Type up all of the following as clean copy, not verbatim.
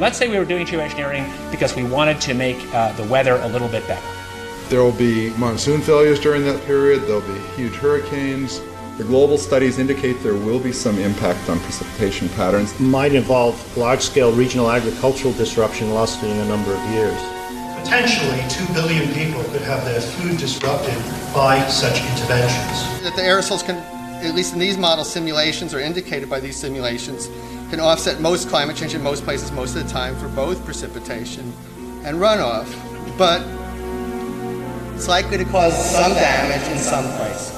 let's say we were doing geoengineering because we wanted to make the weather a little bit better. There will be monsoon failures during that period. There will be huge hurricanes. The global studies indicate there will be some impact on precipitation patterns. It might involve large-scale regional agricultural disruption lasting a number of years. Potentially 2 billion people could have their food disrupted by such interventions. That the aerosols can, at least in these model simulations or indicated by these simulations, can offset most climate change in most places most of the time for both precipitation and runoff. But it's likely to cause some damage in some places.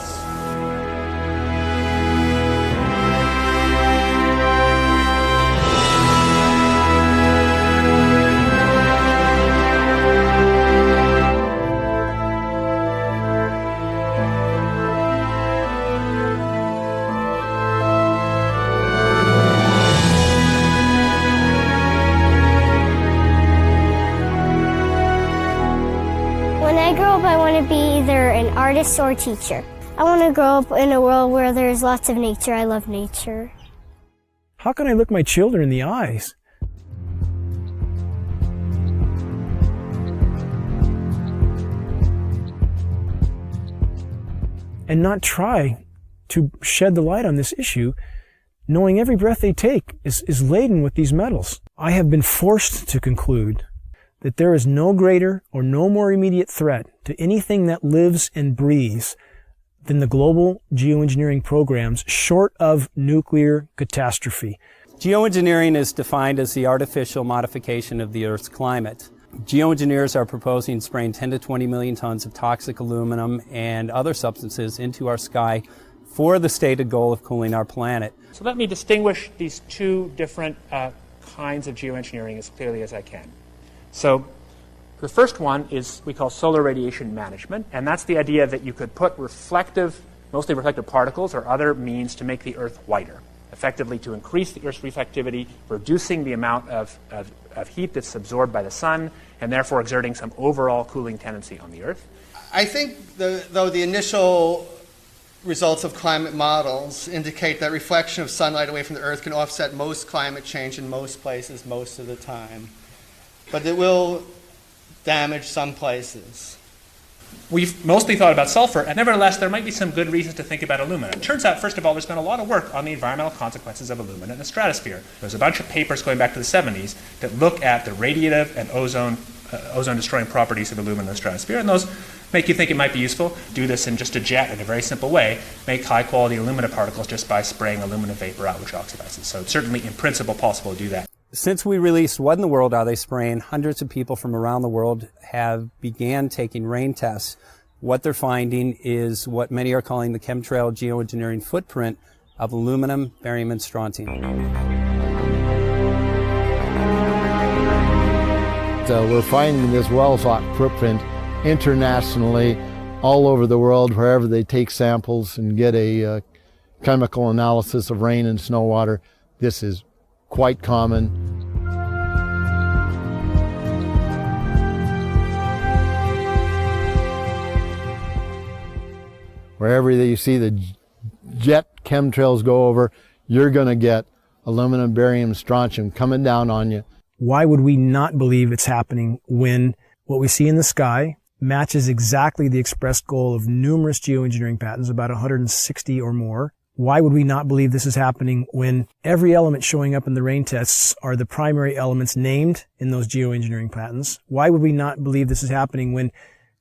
When I grow up, I want to be either an artist or a teacher. I want to grow up in a world where there's lots of nature. I love nature. How can I look my children in the eyes and not try to shed the light on this issue, knowing every breath they take is laden with these metals? I have been forced to conclude that there is no greater or no more immediate threat to anything that lives and breathes than the global geoengineering programs short of nuclear catastrophe. Geoengineering is defined as the artificial modification of the Earth's climate. Geoengineers are proposing spraying 10 to 20 million tons of toxic aluminum and other substances into our sky for the stated goal of cooling our planet. So let me distinguish these two different kinds of geoengineering as clearly as I can. So the first one is we call solar radiation management, and that's the idea that you could put mostly reflective particles or other means to make the Earth whiter, effectively to increase the Earth's reflectivity, reducing the amount of heat that's absorbed by the sun, and therefore exerting some overall cooling tendency on the Earth. I think, though, the initial results of climate models indicate that reflection of sunlight away from the Earth can offset most climate change in most places most of the time. But it will damage some places. We've mostly thought about sulfur, and nevertheless, there might be some good reasons to think about alumina. It turns out, first of all, there's been a lot of work on the environmental consequences of alumina in the stratosphere. There's a bunch of papers going back to the 70s that look at the radiative and ozone-destroying properties of alumina in the stratosphere, and those make you think it might be useful. Do this in just a jet in a very simple way. Make high-quality alumina particles just by spraying alumina vapor out, which oxidizes. So it's certainly, in principle, possible to do that. Since we released What in the World Are They Spraying?, hundreds of people from around the world have began taking rain tests. What they're finding is what many are calling the chemtrail geoengineering footprint of aluminum, barium, and strontium. So we're finding this well-thought footprint internationally, all over the world, wherever they take samples and get a chemical analysis of rain and snow water. This is quite common. Wherever you see the jet chemtrails go over, you're going to get aluminum, barium, strontium coming down on you. Why would we not believe it's happening when what we see in the sky matches exactly the expressed goal of numerous geoengineering patents, about 160 or more? Why would we not believe this is happening when every element showing up in the rain tests are the primary elements named in those geoengineering patents? Why would we not believe this is happening when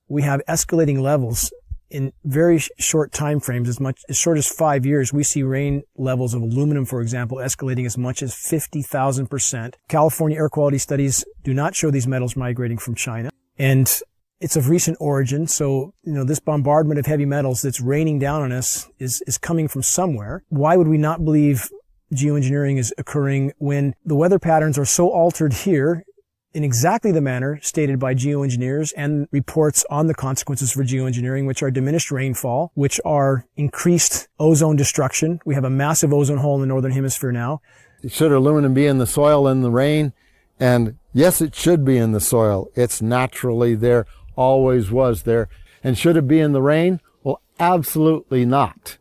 we have escalating levels in very short time frames, as short as 5 years? We see rain levels of aluminum, for example, escalating as much as 50,000%. California air quality studies do not show these metals migrating from China. And it's of recent origin, so this bombardment of heavy metals that's raining down on us is coming from somewhere. Why would we not believe geoengineering is occurring when the weather patterns are so altered here in exactly the manner stated by geoengineers and reports on the consequences for geoengineering, which are diminished rainfall, which are increased ozone destruction? We have a massive ozone hole in the northern hemisphere now. Should aluminum be in the soil in the rain? And yes, it should be in the soil. It's naturally there. Always was there. And should it be in the rain? Well, absolutely not.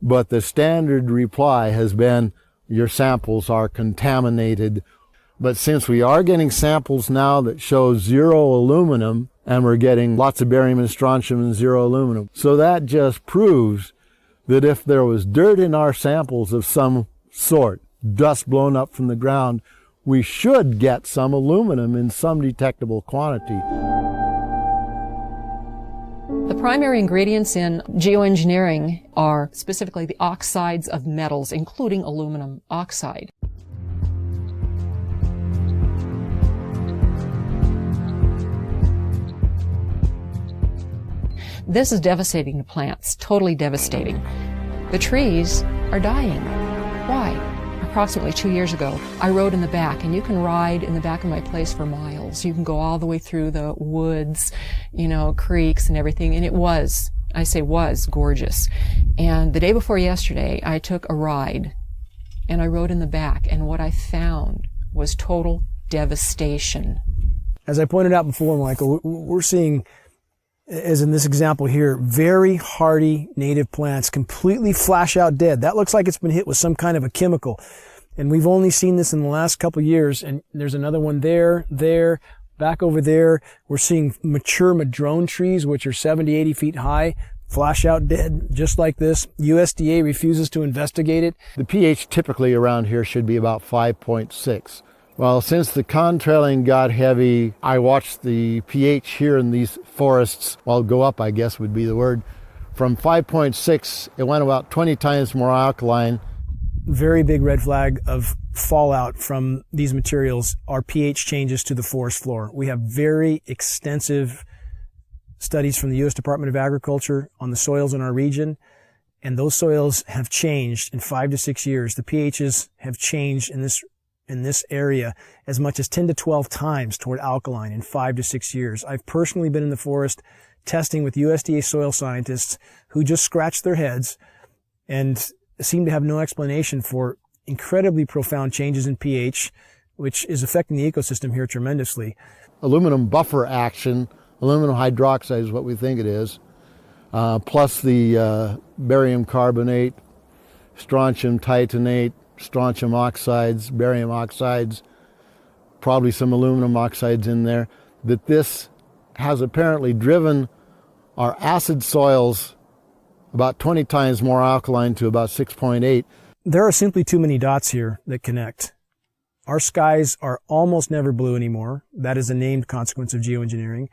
But the standard reply has been your samples are contaminated But since we are getting samples now that show zero aluminum, and we're getting lots of barium and strontium and zero aluminum, so that just proves that if there was dirt in our samples of some sort, dust blown up from the ground, we should get some aluminum in some detectable quantity. The primary ingredients in geoengineering are specifically the oxides of metals, including aluminum oxide. This is devastating to plants, totally devastating. The trees are dying. Why? Approximately 2 years ago, I rode in the back, and you can ride in the back of my place for miles. You can go all the way through the woods, creeks and everything, and it was, I say was, gorgeous. And the day before yesterday, I took a ride, and I rode in the back, and what I found was total devastation. As I pointed out before, Michael, we're seeing, as in this example here, very hardy native plants completely flash out dead. That looks like it's been hit with some kind of a chemical. And we've only seen this in the last couple of years. And there's another one there, back over there. We're seeing mature madrone trees, which are 70, 80 feet high, flash out dead, just like this. USDA refuses to investigate it. The pH typically around here should be about 5.6. Well, since the contrailing got heavy, I watched the pH here in these forests, go up, I guess would be the word. From 5.6, it went about 20 times more alkaline. Very big red flag of fallout from these materials are pH changes to the forest floor. We have very extensive studies from the U.S. Department of Agriculture on the soils in our region, and those soils have changed in 5 to 6 years. The pHs have changed in this area as much as 10 to 12 times toward alkaline in 5 to 6 years. I've personally been in the forest testing with USDA soil scientists who just scratch their heads and seem to have no explanation for incredibly profound changes in pH, which is affecting the ecosystem here tremendously. Aluminum buffer action, aluminum hydroxide is what we think it is, plus the barium carbonate, strontium titanate, strontium oxides, barium oxides, probably some aluminum oxides in there, that this has apparently driven our acid soils about 20 times more alkaline to about 6.8. There are simply too many dots here that connect. Our skies are almost never blue anymore. That is a named consequence of geoengineering.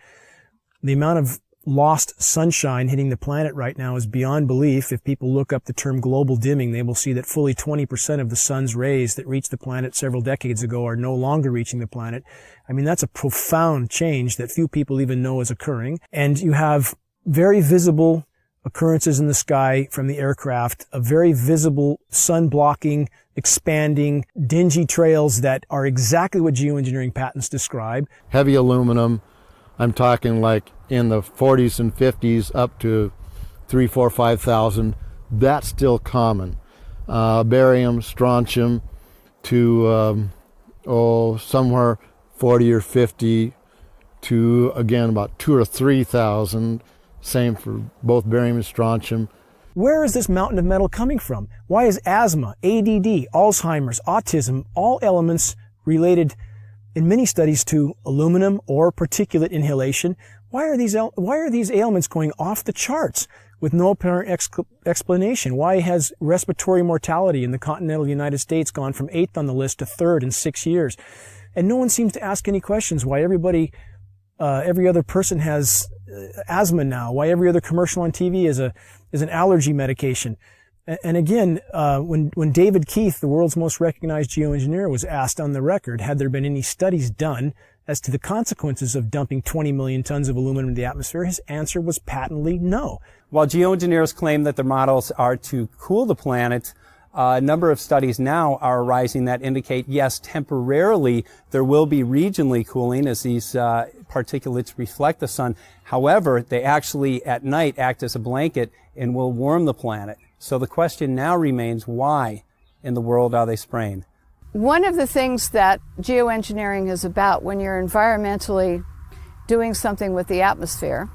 The amount of lost sunshine hitting the planet right now is beyond belief. If people look up the term global dimming, they will see that fully 20% of the sun's rays that reached the planet several decades ago are no longer reaching the planet. I mean, that's a profound change that few people even know is occurring. And you have very visible occurrences in the sky from the aircraft, a very visible sun-blocking, expanding, dingy trails that are exactly what geoengineering patents describe. Heavy aluminum, I'm talking like in the 40s and 50s up to 3,000, 4,000, 5,000. That's still common. Barium, strontium to somewhere 40 or 50 to, again, about 2,000 or 3,000. Same for both barium and strontium. Where is this mountain of metal coming from? Why is asthma, ADD, Alzheimer's, autism, all elements related in many studies to aluminum or particulate inhalation? Why are these ailments going off the charts with no apparent explanation? Why has respiratory mortality in the continental United States gone from 8th on the list to 3rd in 6 years? And no one seems to ask any questions. Why every other person has asthma now? Why every other commercial on TV is an allergy medication? And again, when David Keith, the world's most recognized geoengineer, was asked on the record, had there been any studies done as to the consequences of dumping 20 million tons of aluminum in the atmosphere, his answer was patently no. While geoengineers claim that their models are to cool the planet, a number of studies now are arising that indicate, yes, temporarily there will be regionally cooling as these particulates reflect the sun. However, they actually at night act as a blanket and will warm the planet. So the question now remains, why in the world are they spraying? One of the things that geoengineering is about when you're environmentally doing something with the atmosphere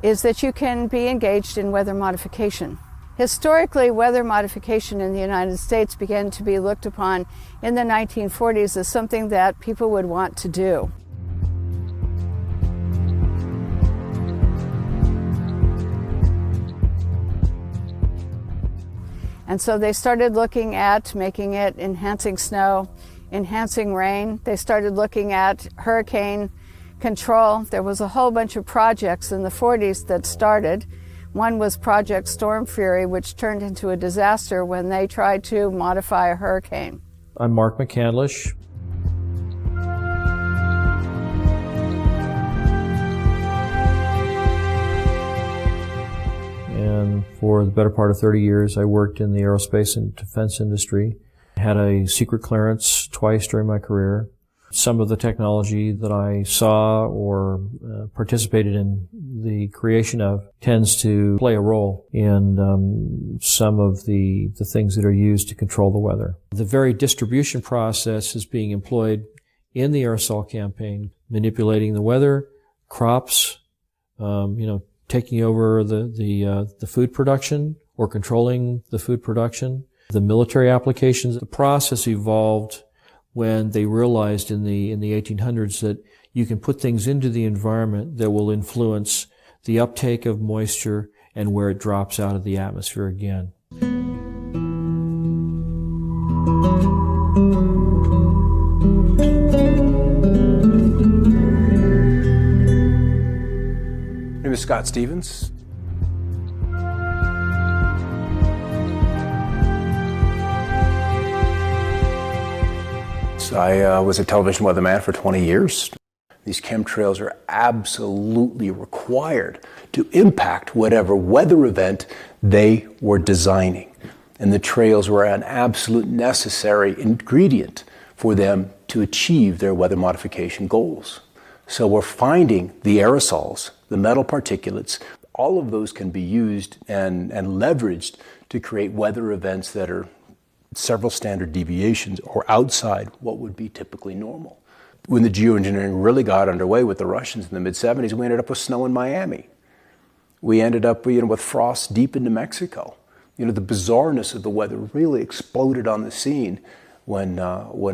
is that you can be engaged in weather modification. Historically, weather modification in the United States began to be looked upon in the 1940s as something that people would want to do. And so they started looking at making it enhancing snow, enhancing rain. They started looking at hurricane control. There was a whole bunch of projects in the 40s that started. One was Project Storm Fury, which turned into a disaster when they tried to modify a hurricane. I'm Mark McCandlish. And for the better part of 30 years, I worked in the aerospace and defense industry. Had a secret clearance twice during my career. Some of the technology that I saw or participated in the creation of tends to play a role in some of the things that are used to control the weather. The very distribution process is being employed in the aerosol campaign, manipulating the weather, crops, taking over the food production or controlling the food production. The military applications, the process evolved when they realized in the 1800s that you can put things into the environment that will influence the uptake of moisture and where it drops out of the atmosphere again. My name is Scott Stevens. I was a television weatherman for 20 years. These chemtrails are absolutely required to impact whatever weather event they were designing. And the trails were an absolute necessary ingredient for them to achieve their weather modification goals. So we're finding the aerosols, the metal particulates, all of those can be used and leveraged to create weather events that are several standard deviations or outside what would be typically normal. When the geoengineering really got underway with the Russians in the mid-70s, we ended up with snow in Miami. We ended up with frost deep into Mexico. The bizarreness of the weather really exploded on the scene when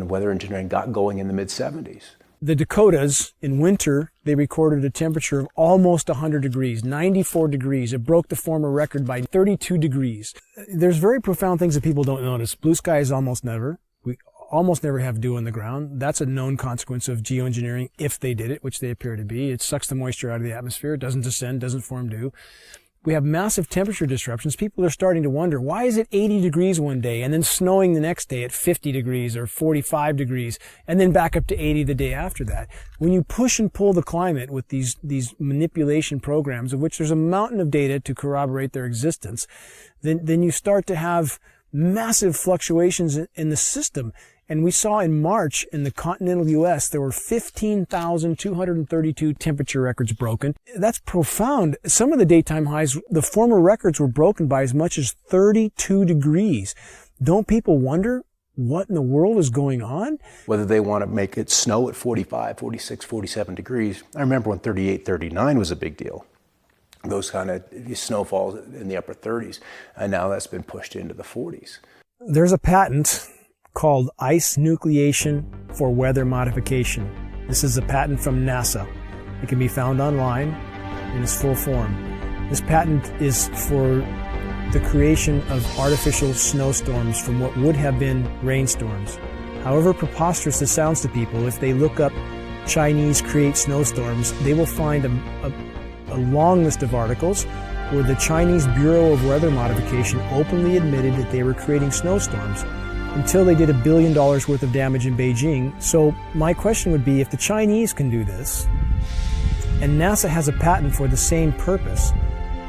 weather engineering got going in the mid-70s. The Dakotas, in winter, they recorded a temperature of almost 100 degrees, 94 degrees. It broke the former record by 32 degrees. There's very profound things that people don't notice. Blue skies almost never. We almost never have dew on the ground. That's a known consequence of geoengineering if they did it, which they appear to be. It sucks the moisture out of the atmosphere. It doesn't descend, doesn't form dew. We have massive temperature disruptions. People are starting to wonder, why is it 80 degrees one day and then snowing the next day at 50 degrees or 45 degrees and then back up to 80 the day after that? When you push and pull the climate with these manipulation programs, of which there's a mountain of data to corroborate their existence, then you start to have massive fluctuations in the system. And we saw in March in the continental U.S., there were 15,232 temperature records broken. That's profound. Some of the daytime highs, the former records were broken by as much as 32 degrees. Don't people wonder what in the world is going on? Whether they want to make it snow at 45, 46, 47 degrees. I remember when 38, 39 was a big deal. Those kind of snowfalls in the upper 30s. And now that's been pushed into the 40s. There's a patent called ice nucleation for weather modification. This is a patent from NASA. It can be found online in its full form. This patent is for the creation of artificial snowstorms from what would have been rainstorms. However preposterous this sounds to people, if they look up Chinese create snowstorms, they will find a long list of articles where the Chinese Bureau of Weather Modification openly admitted that they were creating snowstorms until they did $1 billion worth of damage in Beijing. So my question would be, if the Chinese can do this, and NASA has a patent for the same purpose,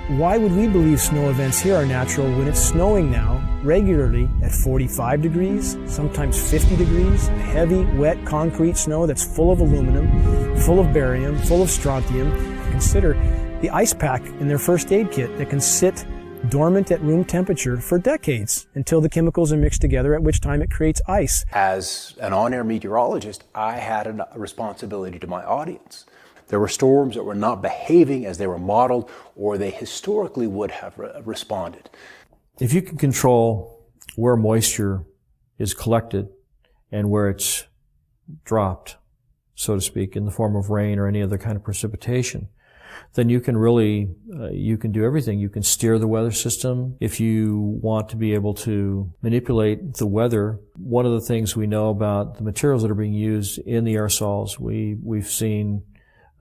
why would we believe snow events here are natural when it's snowing now regularly at 45 degrees, sometimes 50 degrees, heavy, wet, concrete snow that's full of aluminum, full of barium, full of strontium? Consider the ice pack in their first aid kit that can sit dormant at room temperature for decades until the chemicals are mixed together, at which time it creates ice. As an on-air meteorologist, I had a responsibility to my audience. There were storms that were not behaving as they were modeled or they historically would have responded. If you can control where moisture is collected and where it's dropped, so to speak, in the form of rain or any other kind of precipitation, then you can really, you can do everything. You can steer the weather system. If you want to be able to manipulate the weather, one of the things we know about the materials that are being used in the aerosols, we've seen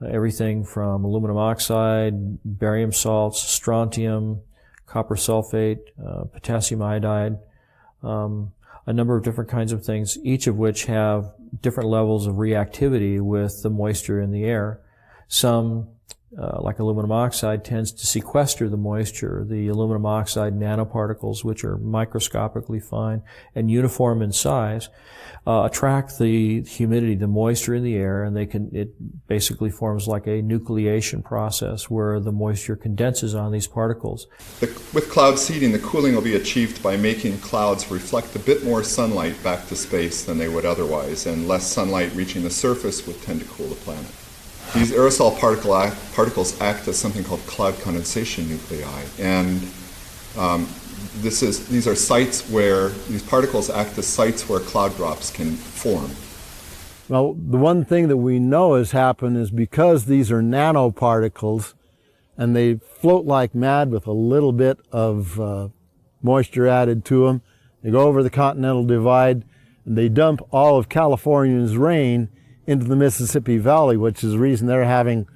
everything from aluminum oxide, barium salts, strontium, copper sulfate, potassium iodide, a number of different kinds of things, each of which have different levels of reactivity with the moisture in the air. Some, like aluminum oxide, tends to sequester the moisture. The aluminum oxide nanoparticles, which are microscopically fine and uniform in size, attract the humidity, the moisture in the air, and it basically forms like a nucleation process where the moisture condenses on these particles. With cloud seeding, the cooling will be achieved by making clouds reflect a bit more sunlight back to space than they would otherwise, and less sunlight reaching the surface would tend to cool the planet. These aerosol particles act as something called cloud condensation nuclei, and these are sites where these particles act as sites where cloud drops can form. Well, the one thing that we know has happened is because these are nanoparticles and they float like mad with a little bit of moisture added to them, they go over the Continental Divide and they dump all of California's rain into the Mississippi Valley, which is the reason they're having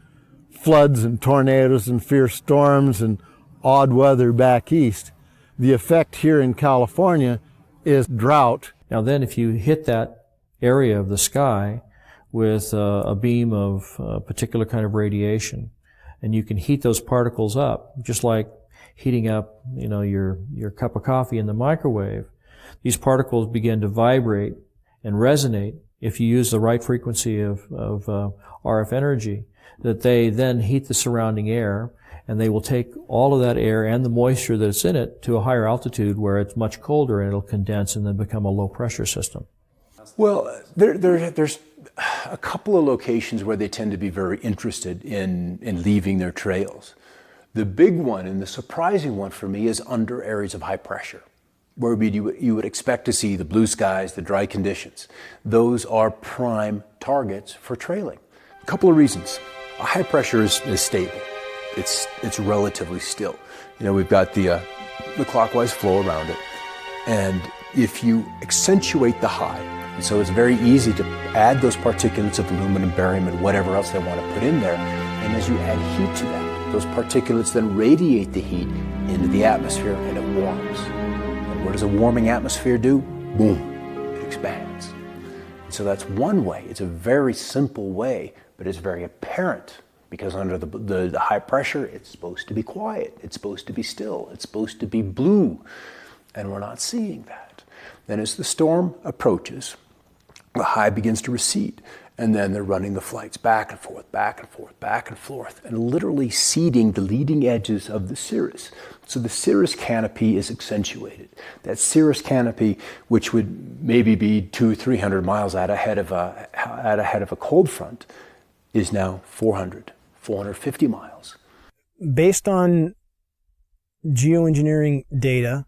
floods and tornadoes and fierce storms and odd weather back east. The effect here in California is drought. Now then, if you hit that area of the sky with a beam of a particular kind of radiation, and you can heat those particles up, just like heating up, your cup of coffee in the microwave, these particles begin to vibrate and resonate if you use the right frequency of RF energy, that they then heat the surrounding air, and they will take all of that air and the moisture that's in it to a higher altitude where it's much colder, and it'll condense and then become a low pressure system. Well, there's a couple of locations where they tend to be very interested in leaving their trails. The big one and the surprising one for me is under areas of high pressure, where you would expect to see the blue skies, the dry conditions. Those are prime targets for trailing. A couple of reasons. High pressure is stable. It's relatively still. We've got the clockwise flow around it. And if you accentuate the high, and so it's very easy to add those particulates of aluminum, barium, and whatever else they want to put in there. And as you add heat to that, those particulates then radiate the heat into the atmosphere and it warms. And what does a warming atmosphere do? Boom, it expands. And so that's one way. It's a very simple way, but it's very apparent. Because under the high pressure, it's supposed to be quiet, it's supposed to be still, it's supposed to be blue, and we're not seeing that. Then as the storm approaches, the high begins to recede, and then they're running the flights back and forth, back and forth, back and forth, and literally seeding the leading edges of the cirrus. So the cirrus canopy is accentuated. That cirrus canopy, which would maybe be 200-300 miles out ahead of a cold front, is now 450 miles. Based on geoengineering data,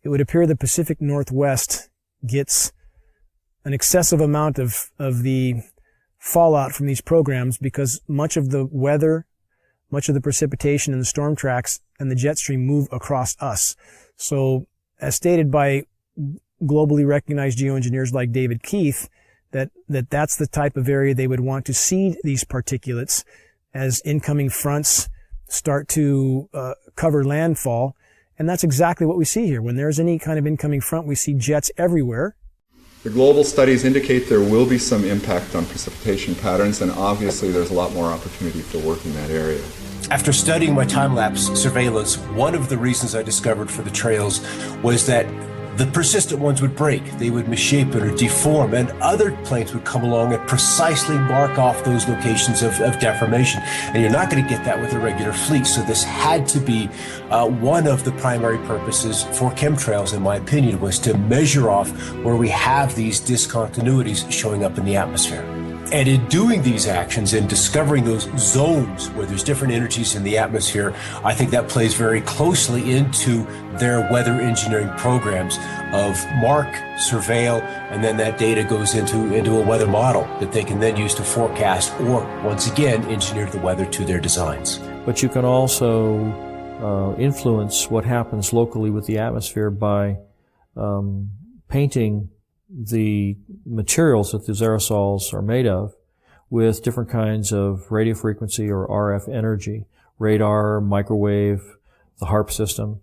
it would appear the Pacific Northwest gets an excessive amount of the fallout from these programs because much of the weather, much of the precipitation and the storm tracks and the jet stream move across us. So, as stated by globally recognized geoengineers like David Keith, that's the type of area they would want to seed these particulates as incoming fronts start to cover landfall. And that's exactly what we see here. When there's any kind of incoming front, we see jets everywhere. The global studies indicate there will be some impact on precipitation patterns, and obviously there's a lot more opportunity for work in that area. After studying my time-lapse surveillance, one of the reasons I discovered for the trails was that the persistent ones would break, they would misshapen or deform, and other planes would come along and precisely mark off those locations of deformation. And you're not going to get that with a regular fleet, so this had to be one of the primary purposes for chemtrails, in my opinion, was to measure off where we have these discontinuities showing up in the atmosphere. And in doing these actions and discovering those zones where there's different energies in the atmosphere, I think that plays very closely into their weather engineering programs of mark, surveil, and then that data goes into a weather model that they can then use to forecast or, once again, engineer the weather to their designs. But you can also influence what happens locally with the atmosphere by painting the materials that these aerosols are made of with different kinds of radio frequency or RF energy, radar, microwave, the HARP system.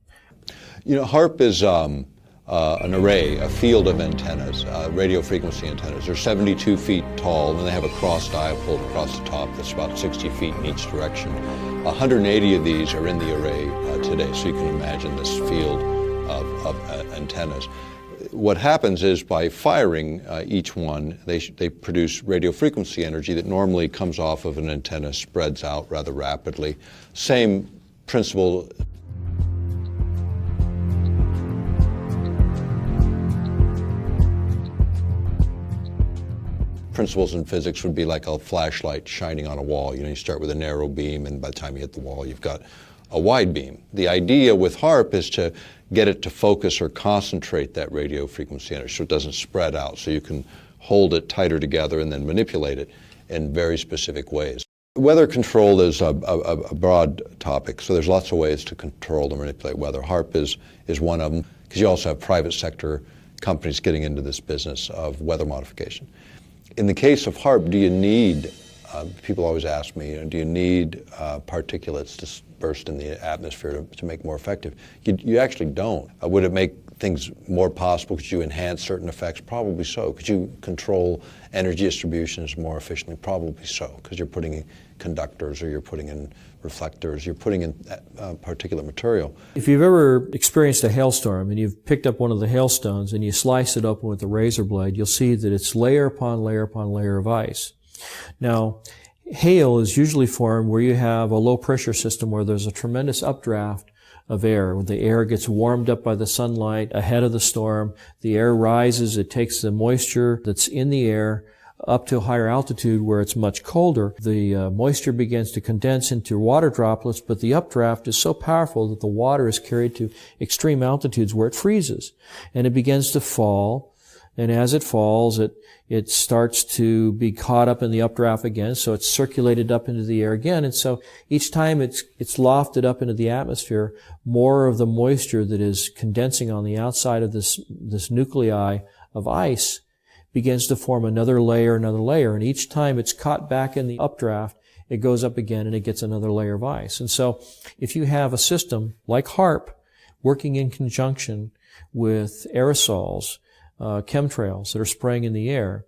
You know, HARP is an array, a field of antennas, radio frequency antennas. They're 72 feet tall, and they have a cross dipole across the top that's about 60 feet in each direction. 180 of these are in the array today, so you can imagine this field of antennas. What happens is by firing each one, they produce radio frequency energy that normally comes off of an antenna, spreads out rather rapidly. Same principle. Principles in physics would be like a flashlight shining on a wall. You know, you start with a narrow beam, and by the time you hit the wall, you've got a wide beam. The idea with HARP is to get it to focus or concentrate that radio frequency energy so it doesn't spread out, so you can hold it tighter together and then manipulate it in very specific ways. Weather control is a broad topic, so there's lots of ways to control and manipulate weather. HARP is one of them, because you also have private sector companies getting into this business of weather modification. In the case of HARP, do you need, people always ask me, do you need particulates dispersed in the atmosphere to make more effective? You actually don't. Would it make things more possible? Could you enhance certain effects? Probably so. Could you control energy distributions more efficiently? Probably so, because you're putting in conductors or you're putting in reflectors, you're putting in particulate material. If you've ever experienced a hailstorm and you've picked up one of the hailstones and you slice it open with a razor blade, you'll see that it's layer upon layer upon layer of ice. Now, hail is usually formed where you have a low pressure system where there's a tremendous updraft of air. The air gets warmed up by the sunlight ahead of the storm. The air rises. It takes the moisture that's in the air up to a higher altitude where it's much colder. The moisture begins to condense into water droplets, but the updraft is so powerful that the water is carried to extreme altitudes where it freezes. And it begins to fall. And as it falls, it starts to be caught up in the updraft again, so it's circulated up into the air again. And so each time it's lofted up into the atmosphere, more of the moisture that is condensing on the outside of this nuclei of ice begins to form another layer. And each time it's caught back in the updraft, it goes up again and it gets another layer of ice. And so if you have a system like HARP working in conjunction with aerosols, chemtrails that are spraying in the air,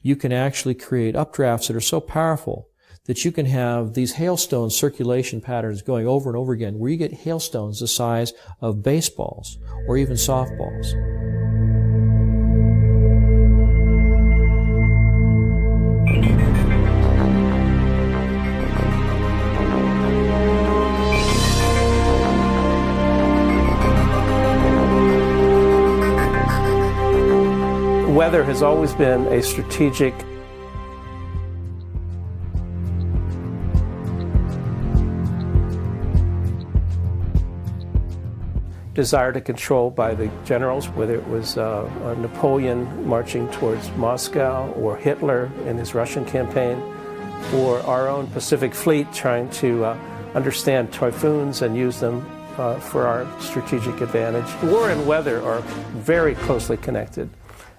you can actually create updrafts that are so powerful that you can have these hailstone circulation patterns going over and over again, where you get hailstones the size of baseballs or even softballs. Weather has always been a strategic desire to control by the generals, whether it was Napoleon marching towards Moscow, or Hitler in his Russian campaign, or our own Pacific Fleet trying to understand typhoons and use them for our strategic advantage. War and weather are very closely connected.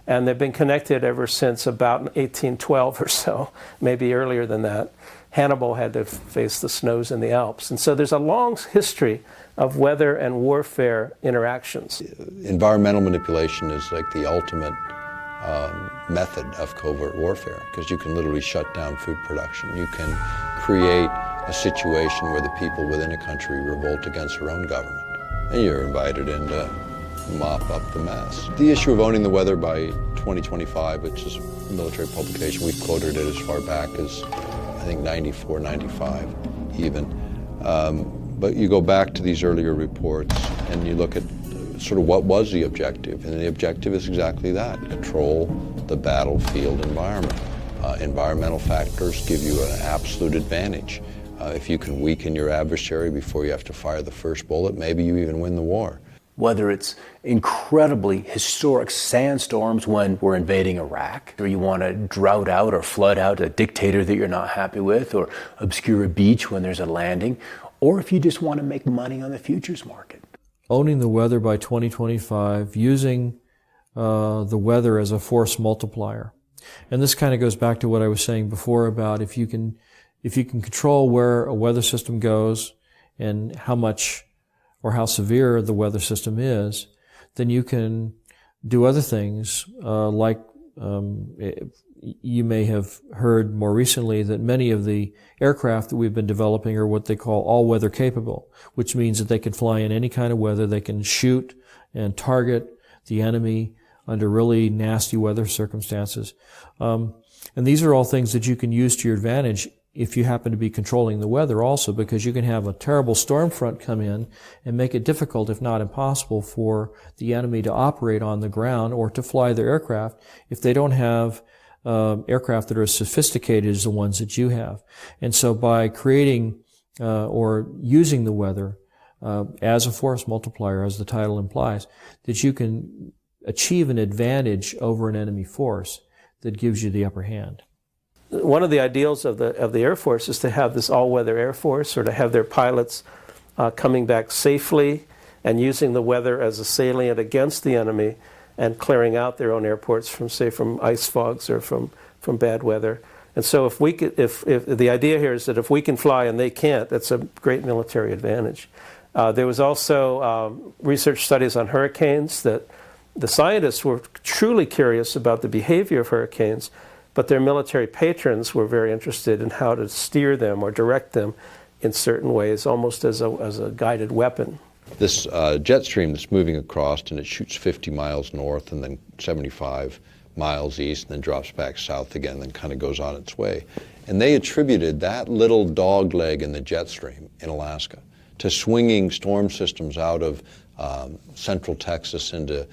And they've been connected ever since about 1812 or so, maybe earlier than that. Hannibal had to face the snows in the Alps. And so there's a long history of weather and warfare interactions. Environmental manipulation is like the ultimate method of covert warfare, because you can literally shut down food production. You can create a situation where the people within a country revolt against their own government. And you're invited in to mop up the mess. The issue of owning the weather by 2025, which is a military publication, we've quoted it as far back as, I think, 94, 95 even. But you go back to these earlier reports and you look at sort of what was the objective, and the objective is exactly that: control the battlefield environment. Environmental factors give you an absolute advantage. If you can weaken your adversary before you have to fire the first bullet, maybe you even win the war. Whether it's incredibly historic sandstorms when we're invading Iraq, or you want to drought out or flood out a dictator that you're not happy with, or obscure a beach when there's a landing, or if you just want to make money on the futures market. Owning the weather by 2025, using the weather as a force multiplier. And this kind of goes back to what I was saying before about if you can control where a weather system goes and how much or how severe the weather system is, then you can do other things, like you may have heard more recently that many of the aircraft that we've been developing are what they call all-weather capable, which means that they can fly in any kind of weather. They can shoot and target the enemy under really nasty weather circumstances. And these are all things that you can use to your advantage if you happen to be controlling the weather also, because you can have a terrible storm front come in and make it difficult, if not impossible, for the enemy to operate on the ground or to fly their aircraft if they don't have aircraft that are as sophisticated as the ones that you have. And so by creating or using the weather as a force multiplier, as the title implies, that you can achieve an advantage over an enemy force that gives you the upper hand. One of the ideals of the Air Force is to have this all-weather Air Force, or to have their pilots coming back safely and using the weather as a salient against the enemy and clearing out their own airports from, say, from ice fogs or from bad weather. And so if the idea here is that if we can fly and they can't, that's a great military advantage. There was also research studies on hurricanes that the scientists were truly curious about the behavior of hurricanes, but their military patrons were very interested in how to steer them or direct them in certain ways, almost as a guided weapon. This jet stream that's moving across, and it shoots 50 miles north and then 75 miles east and then drops back south again and then kind of goes on its way. And they attributed that little dog leg in the jet stream in Alaska to swinging storm systems out of central Texas into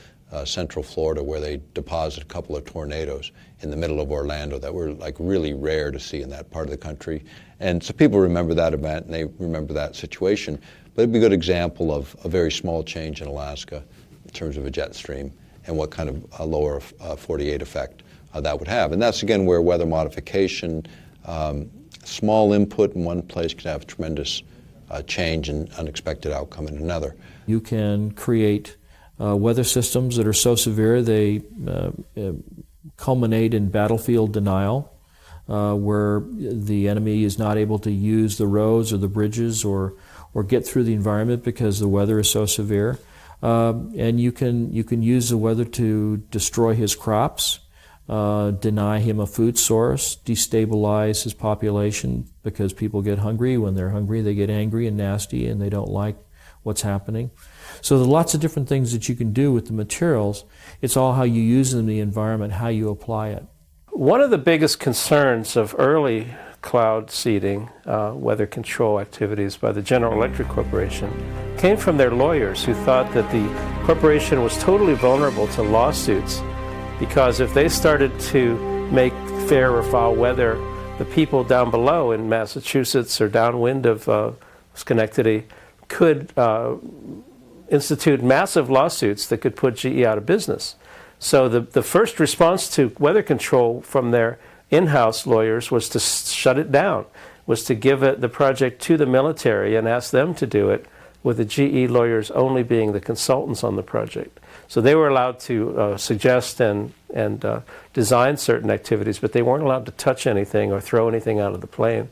central Florida, where they deposit a couple of tornadoes in the middle of Orlando that were like really rare to see in that part of the country. And so people remember that event and they remember that situation. But it'd be a good example of a very small change in Alaska in terms of a jet stream and what kind of a lower 48 effect that would have. And that's again where weather modification, small input in one place can have tremendous change and unexpected outcome in another. You can create weather systems that are so severe they culminate in battlefield denial, where the enemy is not able to use the roads or the bridges or get through the environment because the weather is so severe. And you can use the weather to destroy his crops, deny him a food source, destabilize his population, because people get hungry. When they're hungry, they get angry and nasty and they don't like what's happening. So there are lots of different things that you can do with the materials. It's all how you use them in the environment, how you apply it. One of the biggest concerns of early cloud seeding, weather control activities by the General Electric Corporation, came from their lawyers who thought that the corporation was totally vulnerable to lawsuits, because if they started to make fair or foul weather, the people down below in Massachusetts or downwind of Schenectady could institute massive lawsuits that could put GE out of business. So the first response to weather control from their in-house lawyers was to shut it down, was to give the project to the military and ask them to do it, with the GE lawyers only being the consultants on the project. So they were allowed to suggest and design certain activities, but they weren't allowed to touch anything or throw anything out of the plane.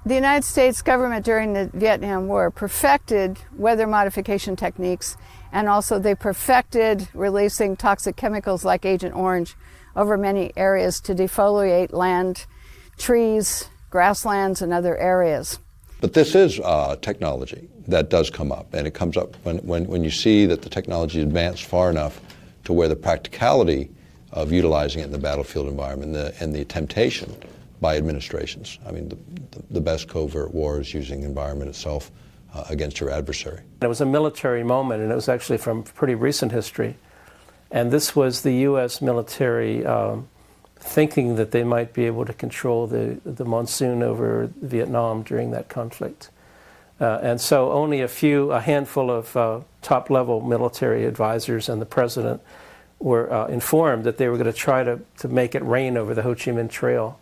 The United States government during the Vietnam War perfected weather modification techniques, and also they perfected releasing toxic chemicals like Agent Orange over many areas to defoliate land, trees, grasslands, and other areas. But this is technology that does come up, and it comes up when you see that the technology advanced far enough to where the practicality of utilizing it in the battlefield environment and the temptation by administrations. I mean, the best covert war is using the environment itself against your adversary. It was a military moment, and it was actually from pretty recent history. And this was the U.S. military thinking that they might be able to control the monsoon over Vietnam during that conflict. And so only a handful of top-level military advisors and the president were informed that they were going to try to make it rain over the Ho Chi Minh Trail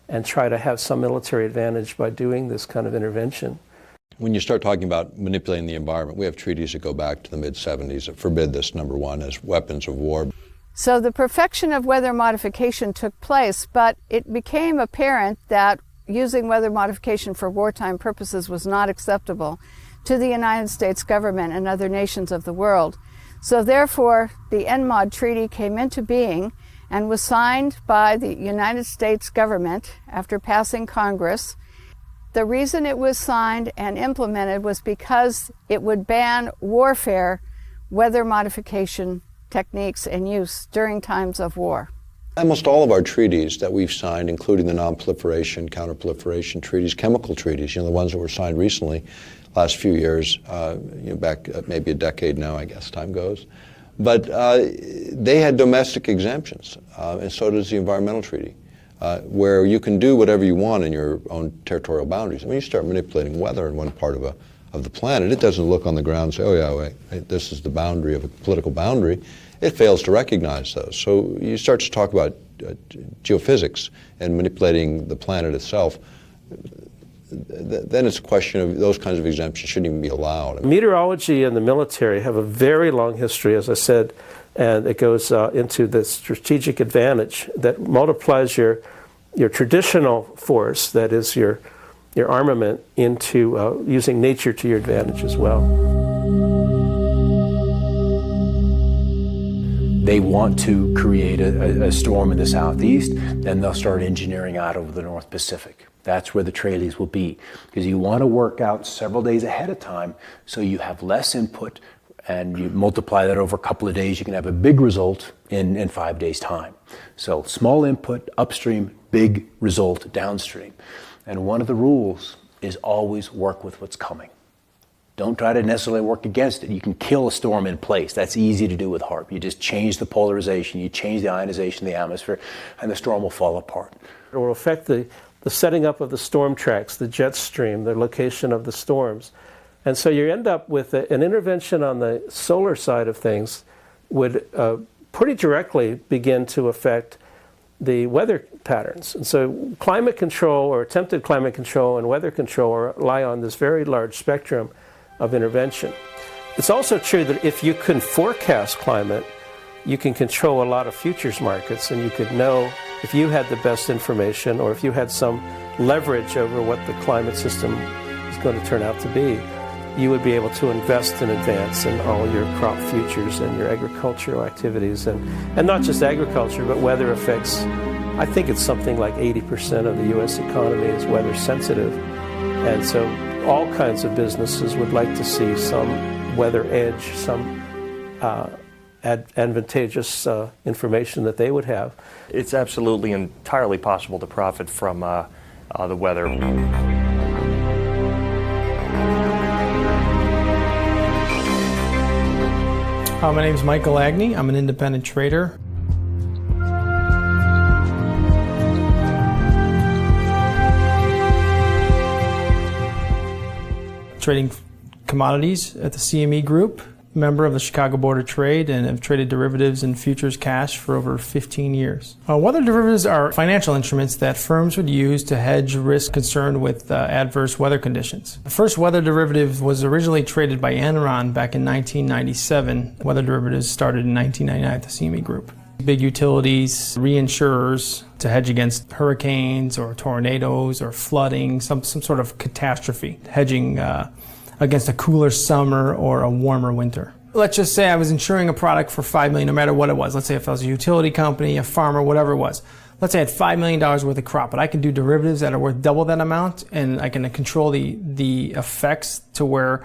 and try to have some military advantage by doing this kind of intervention. When you start talking about manipulating the environment, we have treaties that go back to the mid-70s that forbid this, number one, as weapons of war. So the perfection of weather modification took place, but it became apparent that using weather modification for wartime purposes was not acceptable to the United States government and other nations of the world. So therefore, the NMOD Treaty came into being and was signed by the United States government after passing Congress. The reason it was signed and implemented was because it would ban warfare, weather modification techniques and use during times of war. Almost all of our treaties that we've signed, including the non-proliferation, counter-proliferation treaties, chemical treaties, the ones that were signed recently, last few years, back maybe a decade now, I guess time goes. But they had domestic exemptions, and so does the environmental treaty, where you can do whatever you want in your own territorial boundaries. When you start manipulating weather in one part of the planet, it doesn't look on the ground and say, oh yeah, wait, this is the boundary of a political boundary. It fails to recognize those. So you start to talk about geophysics and manipulating the planet itself, then it's a question of those kinds of exemptions shouldn't even be allowed. Meteorology and the military have a very long history, as I said, and it goes into the strategic advantage that multiplies your traditional force, that is your armament, into using nature to your advantage as well. They want to create a storm in the southeast, then they'll start engineering out over the North Pacific. That's where the trailees will be, because you want to work out several days ahead of time so you have less input, and you multiply that over a couple of days, you can have a big result in 5 days' time. So small input upstream, big result downstream. And one of the rules is always work with what's coming. Don't try to necessarily work against it. You can kill a storm in place. That's easy to do with HAARP. You just change the polarization, you change the ionization of the atmosphere, and the storm will fall apart. It will affect the setting up of the storm tracks, the jet stream, the location of the storms. And so you end up with an intervention on the solar side of things would pretty directly begin to affect the weather patterns. And so climate control, or attempted climate control, and weather control rely on this very large spectrum of intervention. It's also true that if you can forecast climate, you can control a lot of futures markets, and you could know if you had the best information or if you had some leverage over what the climate system is going to turn out to be, you would be able to invest in advance in all your crop futures and your agricultural activities, and not just agriculture, but weather effects. I think it's something like 80% of the U.S. economy is weather sensitive, and so all kinds of businesses would like to see some weather edge, some advantageous information that they would have. It's absolutely entirely possible to profit from the weather. My name is Michael Agnew. I'm an independent trader. Trading commodities at the CME Group, member of the Chicago Board of Trade, and have traded derivatives and futures cash for over 15 years. Weather derivatives are financial instruments that firms would use to hedge risk concerned with adverse weather conditions. The first weather derivative was originally traded by Enron back in 1997. Weather derivatives started in 1999 at the CME Group. Big utilities, reinsurers to hedge against hurricanes or tornadoes or flooding, some sort of catastrophe, hedging against a cooler summer or a warmer winter. Let's just say I was insuring a product for $5 million, no matter what it was. Let's say if I was a utility company, a farmer, whatever it was. Let's say I had $5 million worth of crop, but I can do derivatives that are worth double that amount, and I can control the effects to where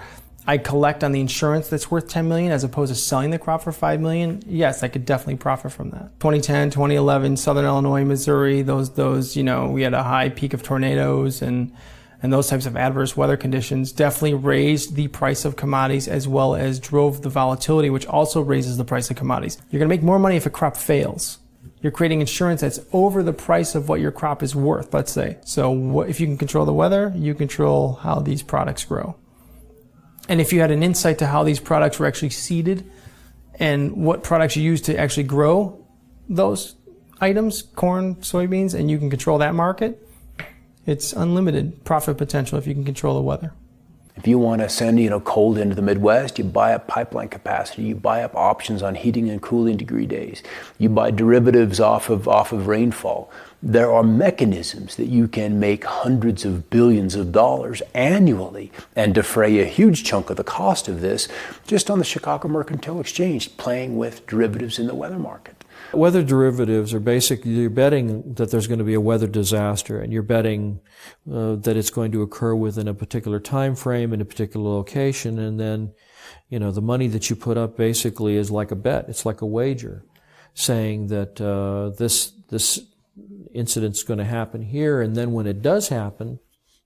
I collect on the insurance that's worth $10 million as opposed to selling the crop for $5 million. Yes, I could definitely profit from that. 2010, 2011, Southern Illinois, Missouri, those, we had a high peak of tornadoes and those types of adverse weather conditions definitely raised the price of commodities as well as drove the volatility, which also raises the price of commodities. You're going to make more money if a crop fails. You're You're creating insurance that's over the price of what your crop is worth, let's say. So if you can control the weather, you control how these products grow. And if you had an insight to how these products were actually seeded and what products you use to actually grow those items, corn, soybeans, and you can control that market, it's unlimited profit potential if you can control the weather. If you want to send, cold into the Midwest, you buy up pipeline capacity, you buy up options on heating and cooling degree days, you buy derivatives off of rainfall. There are mechanisms that you can make hundreds of billions of dollars annually and defray a huge chunk of the cost of this just on the Chicago Mercantile Exchange, playing with derivatives in the weather market. Weather derivatives are basically, you're betting that there's going to be a weather disaster, and you're betting that it's going to occur within a particular time frame in a particular location, and then, the money that you put up basically is like a bet. It's like a wager, saying that this incident's going to happen here, and then when it does happen,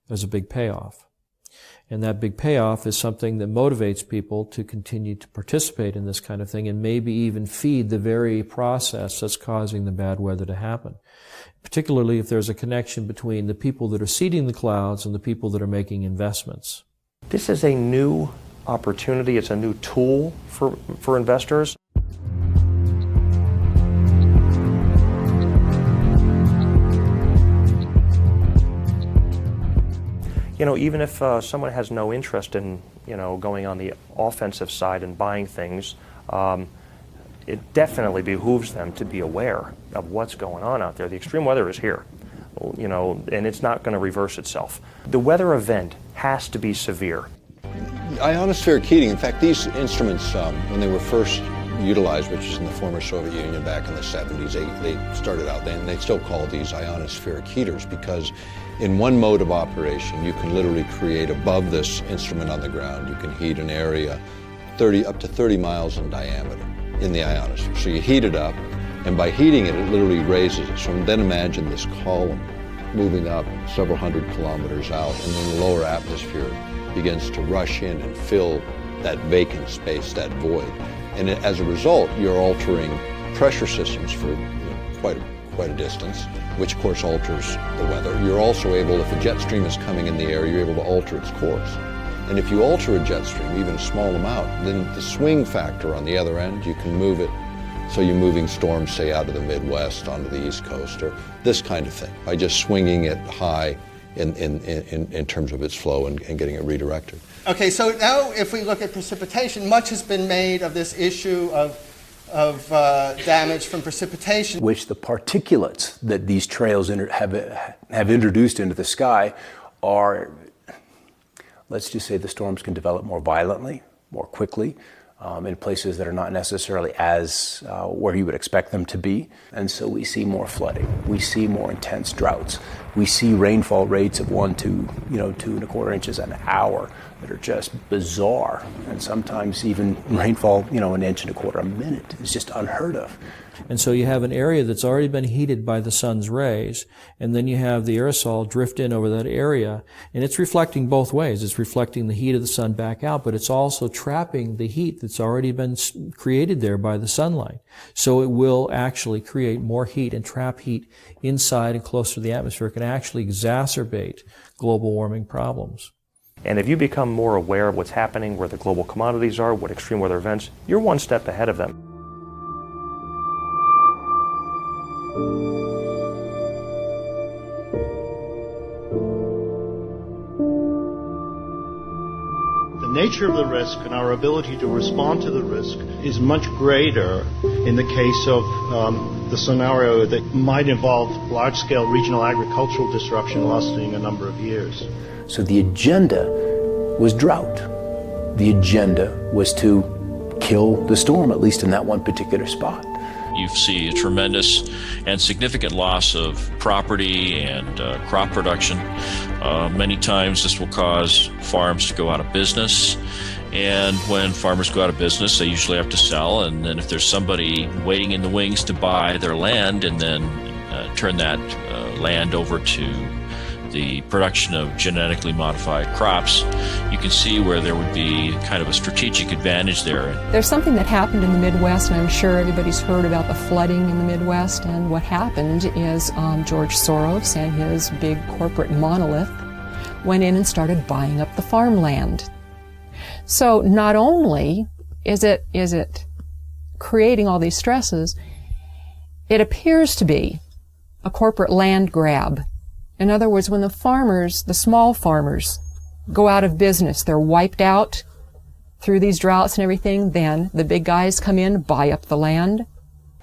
there's a big payoff. And that big payoff is something that motivates people to continue to participate in this kind of thing and maybe even feed the very process that's causing the bad weather to happen. Particularly if there's a connection between the people that are seeding the clouds and the people that are making investments. This is a new opportunity. It's a new tool for investors. Even if someone has no interest in, going on the offensive side and buying things, it definitely behooves them to be aware of what's going on out there. The extreme weather is here, and it's not going to reverse itself. The weather event has to be severe. Ionospheric heating, in fact, these instruments, when they were first utilized, which is in the former Soviet Union back in the 70s, they started out then, they still call these ionospheric heaters because in one mode of operation, you can literally create above this instrument on the ground, you can heat an area up to 30 miles in diameter in the ionosphere. So you heat it up, and by heating it, it literally raises it. So then imagine this column moving up several hundred kilometers out, and then the lower atmosphere begins to rush in and fill that vacant space, that void. And as a result, you're altering pressure systems for quite a distance, which of course alters the weather. You're also able, if a jet stream is coming in the air, you're able to alter its course. And if you alter a jet stream, even a small amount, then the swing factor on the other end, you can move it. So you're moving storms, say, out of the Midwest onto the East Coast, or this kind of thing, by just swinging it high in terms of its flow and getting it redirected. Okay, so now if we look at precipitation, much has been made of this issue of damage from precipitation. Which the particulates that these trails have introduced into the sky are, let's just say the storms can develop more violently, more quickly, in places that are not necessarily as where you would expect them to be. And so we see more flooding. We see more intense droughts. We see rainfall rates of 1 to 2.25 inches an hour that are just bizarre. And sometimes even rainfall, 1.25 inches a minute is just unheard of. And so you have an area that's already been heated by the sun's rays, and then you have the aerosol drift in over that area, and it's reflecting both ways. It's reflecting the heat of the sun back out, but it's also trapping the heat that's already been created there by the sunlight. So it will actually create more heat and trap heat inside and closer to the atmosphere. It can actually exacerbate global warming problems. And if you become more aware of what's happening, where the global commodities are, what extreme weather events, you're one step ahead of them. The nature of the risk and our ability to respond to the risk is much greater in the case of the scenario that might involve large-scale regional agricultural disruption lasting a number of years. So the agenda was drought. The agenda was to kill the storm, at least in that one particular spot. You see a tremendous and significant loss of property and crop production. Many times this will cause farms to go out of business. And when farmers go out of business, they usually have to sell. And then if there's somebody waiting in the wings to buy their land and then turn that land over to the production of genetically modified crops, you can see where there would be kind of a strategic advantage there. There's something that happened in the Midwest, and I'm sure everybody's heard about the flooding in the Midwest. And what happened is George Soros and his big corporate monolith went in and started buying up the farmland. So not only is it creating all these stresses, it appears to be a corporate land grab. In other words, when the farmers, the small farmers, go out of business, they're wiped out through these droughts and everything, then the big guys come in, buy up the land.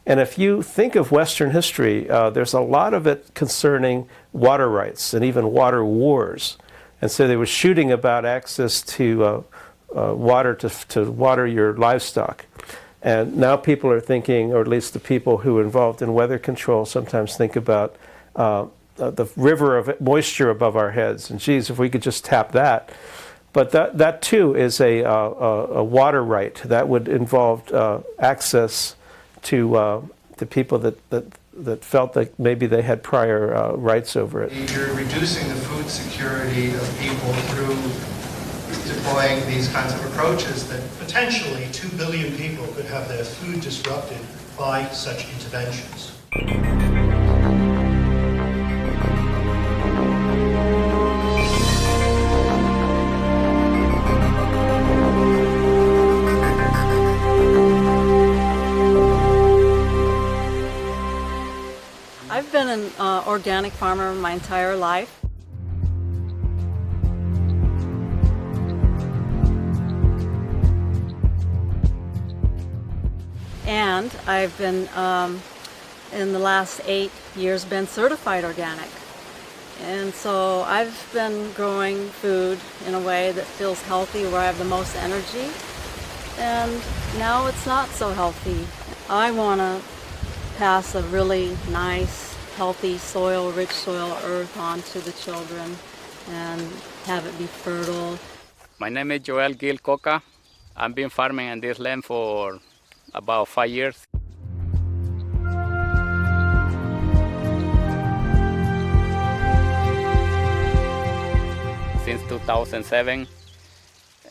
And if you think of Western history, there's a lot of it concerning water rights and even water wars. And so they were shooting about access to water to water your livestock. And now people are thinking, or at least the people who are involved in weather control sometimes think about the river of moisture above our heads. And geez, if we could just tap that. But that too is a water right that would involve access to people that felt that maybe they had prior rights over it. You're reducing the food security of people through deploying these kinds of approaches that potentially 2 billion people could have their food disrupted by such interventions. I've been an organic farmer my entire life. And I've been, in the last 8 years, been certified organic. And so I've been growing food in a way that feels healthy, where I have the most energy. And now it's not so healthy. I want to pass a really nice, healthy soil, rich soil, earth on to the children and have it be fertile. My name is Joel Gil Coca. I've been farming in this land for about 5 years. Since 2007,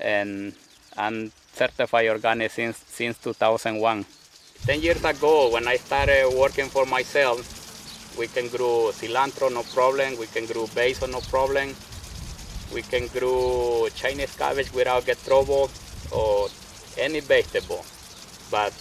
and I'm certified organic since 2001. 10 years ago, when I started working for myself, we can grow cilantro, no problem. We can grow basil, no problem. We can grow Chinese cabbage without get trouble, or any vegetable. But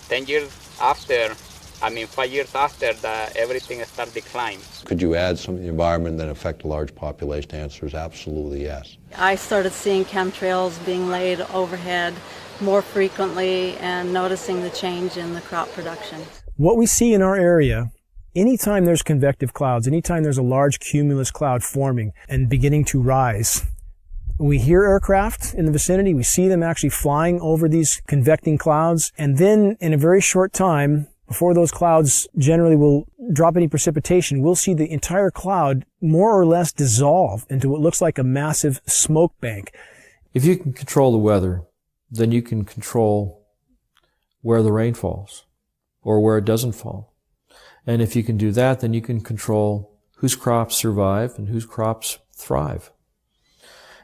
10 years after, 5 years after, everything started declining. Could you add some of the environment that affect a large population? The answer is absolutely yes. I started seeing chemtrails being laid overhead more frequently and noticing the change in the crop production. What we see in our area, anytime there's convective clouds, anytime there's a large cumulus cloud forming and beginning to rise, we hear aircraft in the vicinity, we see them actually flying over these convecting clouds, and then in a very short time, before those clouds generally will drop any precipitation, we'll see the entire cloud more or less dissolve into what looks like a massive smoke bank. If you can control the weather, then you can control where the rain falls or where it doesn't fall. And if you can do that, then you can control whose crops survive and whose crops thrive.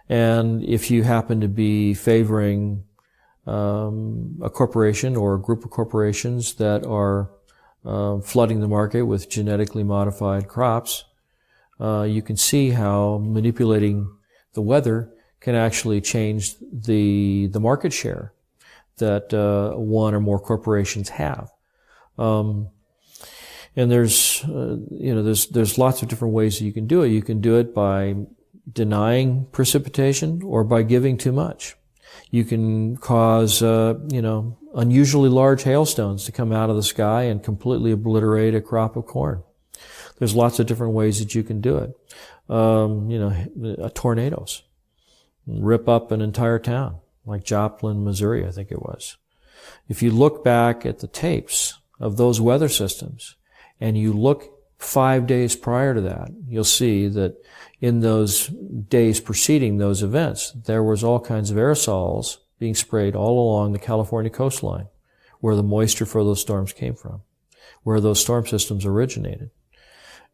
And if you happen to be favoring a corporation or a group of corporations that are flooding the market with genetically modified crops, you can see how manipulating the weather can actually change the market share that one or more corporations have. And there's lots of different ways that you can do it. You can do it by denying precipitation or by giving too much. You can cause, unusually large hailstones to come out of the sky and completely obliterate a crop of corn. There's lots of different ways that you can do it. Tornadoes rip up an entire town, like Joplin, Missouri, I think it was. If you look back at the tapes of those weather systems and you look 5 days prior to that, you'll see that in those days preceding those events, there was all kinds of aerosols being sprayed all along the California coastline, where the moisture for those storms came from, where those storm systems originated.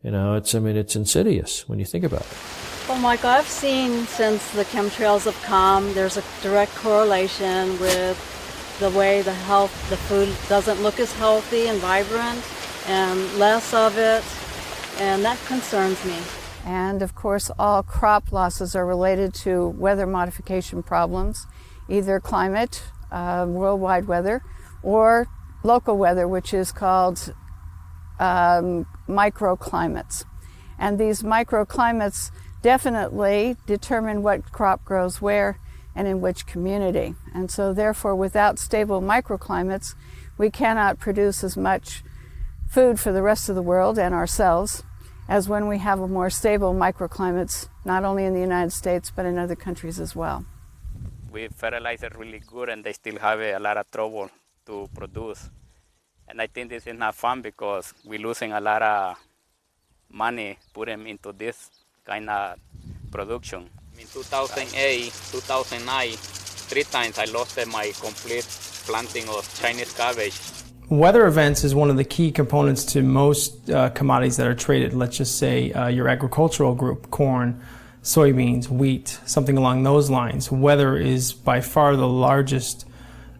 It's insidious when you think about it. Well, Mike, I've seen since the chemtrails have come, there's a direct correlation with the way the food doesn't look as healthy and vibrant, and less of it, and that concerns me. And of course, all crop losses are related to weather modification problems, either climate, worldwide weather, or local weather, which is called microclimates. And these microclimates definitely determine what crop grows where and in which community. And so therefore, without stable microclimates, we cannot produce as much food for the rest of the world and ourselves as when we have a more stable microclimates, not only in the United States, but in other countries as well. We fertilize it really good, and they still have a lot of trouble to produce. And I think this is not fun because we're losing a lot of money put them into this kind of production. In 2008, 2009, 3 times I lost my complete planting of Chinese cabbage. Weather events is one of the key components to most commodities that are traded. Let's just say your agricultural group, corn, soybeans, wheat, something along those lines. Weather is by far the largest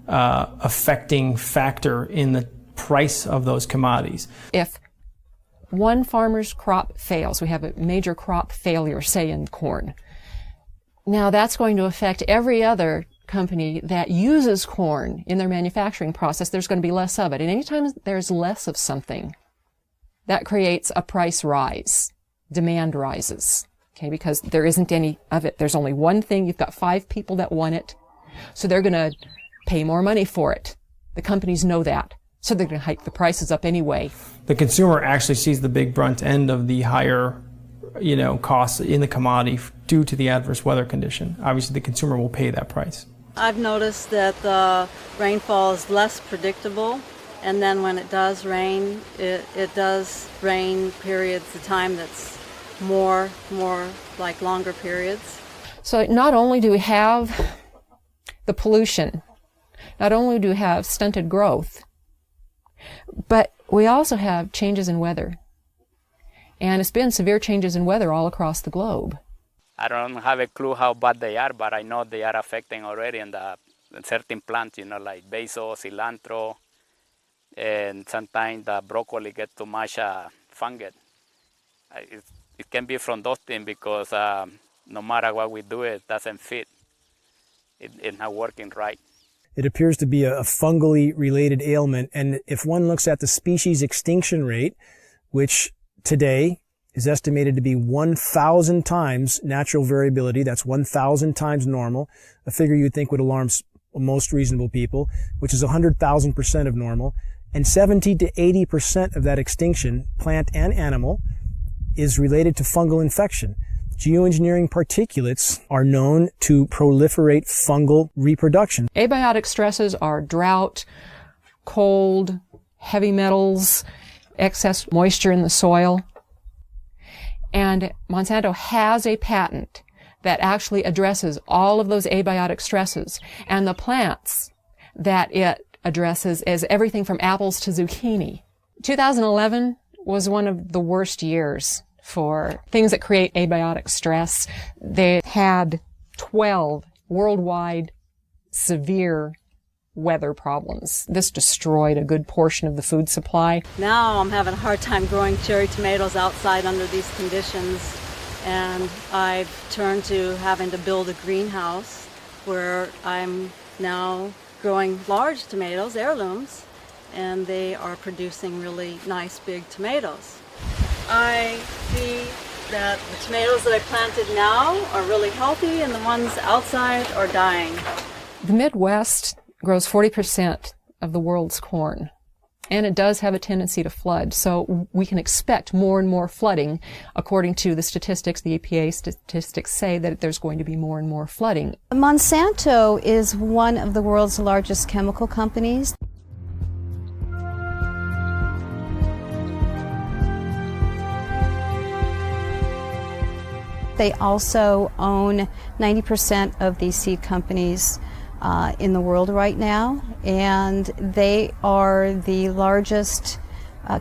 affecting factor in the price of those commodities. If one farmer's crop fails, we have a major crop failure, say in corn, now that's going to affect every other company that uses corn in their manufacturing process. There's going to be less of it. And anytime there's less of something, that creates a price rise. Demand rises. Okay, because there isn't any of it. There's only one thing. You've got 5 people that want it. So they're going to pay more money for it. The companies know that. So they're going to hike the prices up anyway. The consumer actually sees the big brunt end of the higher, costs in the commodity due to the adverse weather condition. Obviously, the consumer will pay that price. I've noticed that the rainfall is less predictable, and then when it does rain, it does rain periods of time that's more like longer periods. So not only do we have the pollution, not only do we have stunted growth, but we also have changes in weather. And it's been severe changes in weather all across the globe. I don't have a clue how bad they are, but I know they are affecting already in certain plants, like basil, cilantro, and sometimes the broccoli gets too much fungus. It can be from those things because no matter what we do, it doesn't fit. It's not working right. It appears to be a fungally related ailment, and if one looks at the species extinction rate, which today is estimated to be 1,000 times natural variability, that's 1,000 times normal, a figure you'd think would alarm most reasonable people, which is 100,000% of normal, and 70 to 80% of that extinction, plant and animal, is related to fungal infection. Geoengineering particulates are known to proliferate fungal reproduction. Abiotic stresses are drought, cold, heavy metals, excess moisture in the soil. And Monsanto has a patent that actually addresses all of those abiotic stresses. And the plants that it addresses is everything from apples to zucchini. 2011 was one of the worst years for things that create abiotic stress. They had 12 worldwide severe weather problems. This destroyed a good portion of the food supply. Now I'm having a hard time growing cherry tomatoes outside under these conditions, and I've turned to having to build a greenhouse where I'm now growing large tomatoes, heirlooms, and they are producing really nice big tomatoes. I see that the tomatoes that I planted now are really healthy and the ones outside are dying. The Midwest grows 40% of the world's corn, and it does have a tendency to flood. So we can expect more and more flooding. According to the statistics, the EPA statistics say that there's going to be more and more flooding. Monsanto is one of the world's largest chemical companies. They also own 90% of the seed companies in the world right now, and they are the largest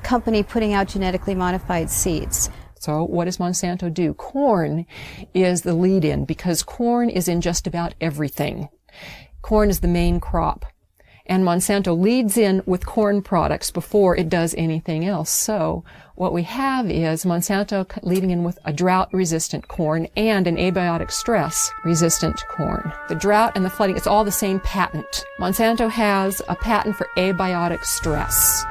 company putting out genetically modified seeds. So what does Monsanto do? Corn is the lead-in because corn is in just about everything. Corn is the main crop. And Monsanto leads in with corn products before it does anything else. So what we have is Monsanto leading in with a drought-resistant corn and an abiotic stress-resistant corn. The drought and the flooding, it's all the same patent. Monsanto has a patent for abiotic stress.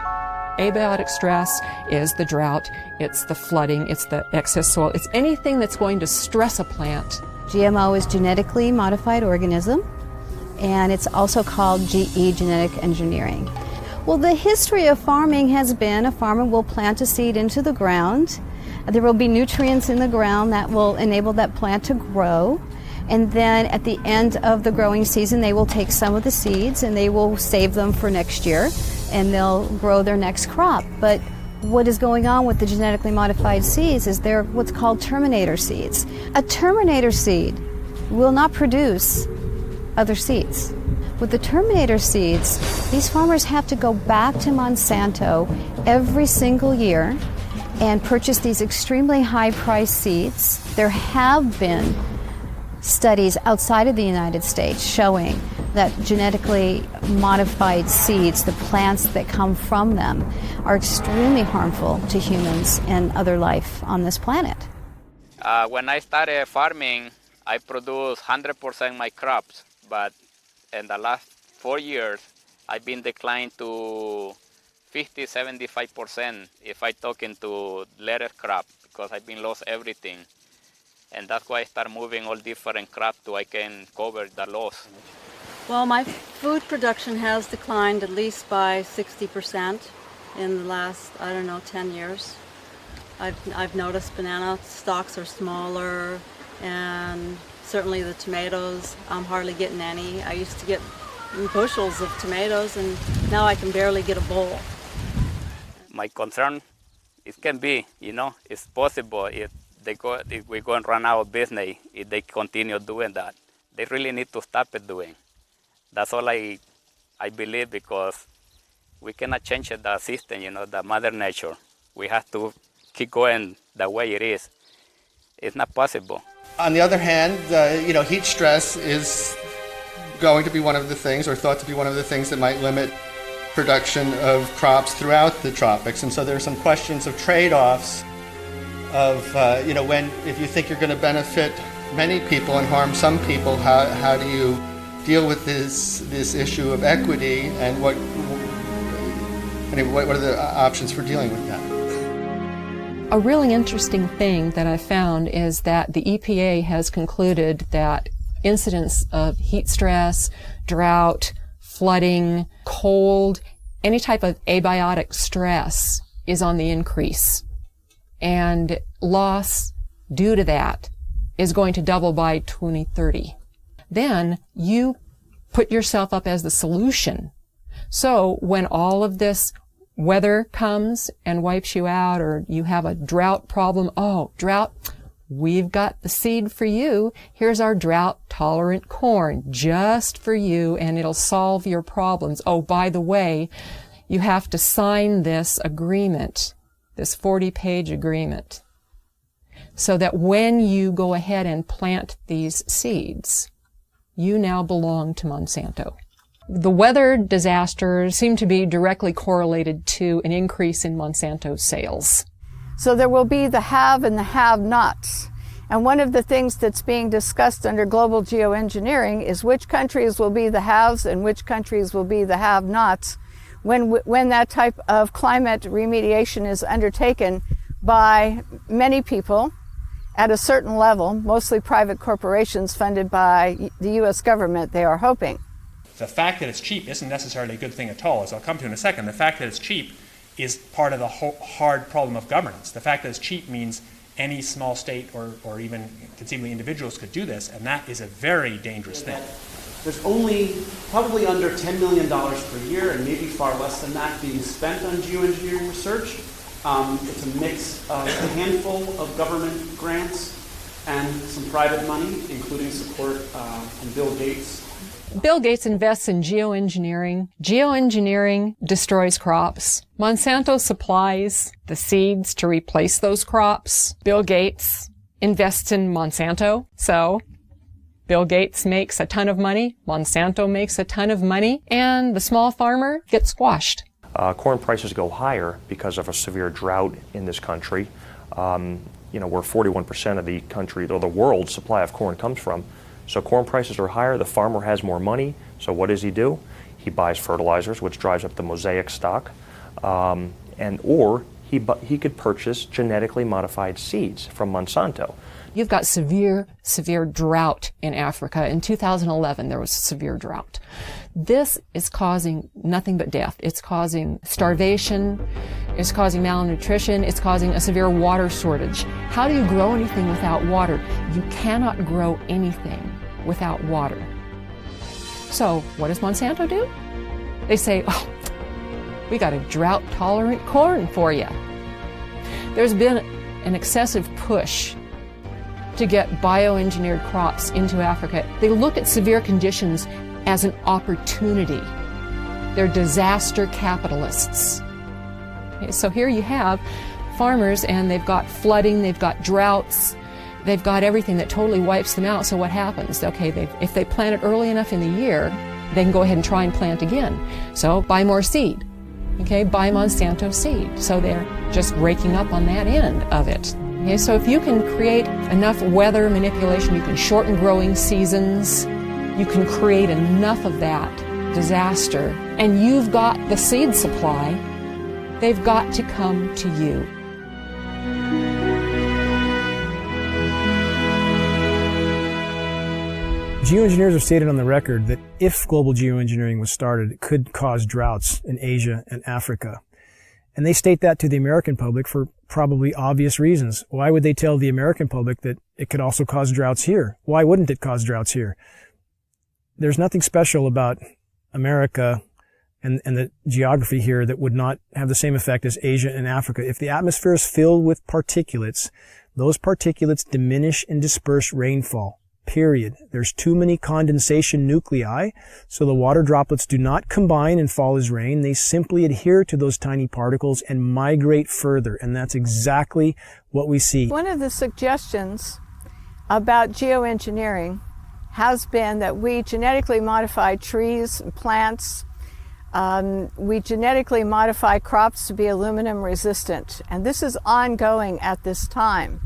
Abiotic stress is the drought, it's the flooding, it's the excess soil, it's anything that's going to stress a plant. GMO is genetically modified organism, and it's also called GE, genetic engineering. Well, the history of farming has been a farmer will plant a seed into the ground. There will be nutrients in the ground that will enable that plant to grow. And then at the end of the growing season, they will take some of the seeds and they will save them for next year, and they'll grow their next crop. But what is going on with the genetically modified seeds is they're what's called terminator seeds. A terminator seed will not produce other seeds. With the terminator seeds, these farmers have to go back to Monsanto every single year and purchase these extremely high-priced seeds. There have been studies outside of the United States showing that genetically modified seeds, the plants that come from them, are extremely harmful to humans and other life on this planet. When I started farming, I produced 100% my crops, but in the last 4 years, I've been declined to 50-75% if I talk into later crop, because I've been lost everything. And that's why I start moving all different crops so I can cover the loss. Well, my food production has declined at least by 60% in the last, 10 years. I've noticed banana stalks are smaller, and certainly the tomatoes, I'm hardly getting any. I used to get bushels of tomatoes, and now I can barely get a bowl. My concern, it can be, it's possible if we're going to run out of business if they continue doing that. They really need to stop it doing. That's all I believe, because we cannot change the system, the mother nature. We have to keep going the way it is. It's not possible. On the other hand, heat stress is going to be one of the things, or thought to be one of the things, that might limit production of crops throughout the tropics. And so there are some questions of trade-offs of, if you think you're going to benefit many people and harm some people, how do you deal with this issue of equity, and what are the options for dealing with that? A really interesting thing that I found is that the EPA has concluded that incidents of heat stress, drought, flooding, cold, any type of abiotic stress is on the increase. And loss due to that is going to double by 2030. Then you put yourself up as the solution. So when all of this weather comes and wipes you out, or you have a drought problem, drought, we've got the seed for you. Here's our drought-tolerant corn just for you, and it'll solve your problems. Oh, by the way, you have to sign this agreement, this 40-page agreement, so that when you go ahead and plant these seeds, you now belong to Monsanto. The weather disasters seem to be directly correlated to an increase in Monsanto sales. So there will be the have and the have-nots. And one of the things that's being discussed under global geoengineering is which countries will be the haves and which countries will be the have-nots when that type of climate remediation is undertaken by many people at a certain level, mostly private corporations funded by the U.S. government, they are hoping. The fact that it's cheap isn't necessarily a good thing at all, as I'll come to in a second. The fact that it's cheap is part of the hard problem of governance. The fact that it's cheap means any small state or even conceivably individuals could do this, and that is a very dangerous thing. There's only probably under $10 million per year, and maybe far less than that, being spent on geoengineering research. It's a mix of a handful of government grants and some private money, including support from Bill Gates Bill Gates invests in geoengineering. Geoengineering destroys crops. Monsanto supplies the seeds to replace those crops. Bill Gates invests in Monsanto. So Bill Gates makes a ton of money. Monsanto makes a ton of money. And the small farmer gets squashed. Corn prices go higher because of a severe drought in this country. Where 41% of the country or the world's supply of corn comes from. So corn prices are higher, the farmer has more money, so what does he do? He buys fertilizers, which drives up the mosaic stock, or he could purchase genetically modified seeds from Monsanto. You've got severe drought in Africa. In 2011, there was a severe drought. This is causing nothing but death. It's causing starvation. It's causing malnutrition. It's causing a severe water shortage. How do you grow anything without water? You cannot grow anything without water. So what does Monsanto do? They say, oh, we got a drought-tolerant corn for you. There's been an excessive push to get bioengineered crops into Africa. They look at severe conditions as an opportunity. They're disaster capitalists. Okay, so here you have farmers, and they've got flooding, they've got droughts, they've got everything that totally wipes them out. So what happens? Okay, if they plant it early enough in the year, they can go ahead and try and plant again. So buy more seed. Okay, buy Monsanto seed. So they're just raking up on that end of it. Okay, so if you can create enough weather manipulation, you can shorten growing seasons, you can create enough of that disaster, and you've got the seed supply, they've got to come to you. Geoengineers have stated on the record that if global geoengineering was started, it could cause droughts in Asia and Africa. And they state that to the American public for probably obvious reasons. Why would they tell the American public that it could also cause droughts here? Why wouldn't it cause droughts here? There's nothing special about America and the geography here that would not have the same effect as Asia and Africa. If the atmosphere is filled with particulates, those particulates diminish and disperse rainfall. Period. There's too many condensation nuclei, so the water droplets do not combine and fall as rain. They simply adhere to those tiny particles and migrate further, and that's exactly what we see. One of the suggestions about geoengineering has been that we genetically modify trees and plants. We genetically modify crops to be aluminum resistant, and this is ongoing at this time.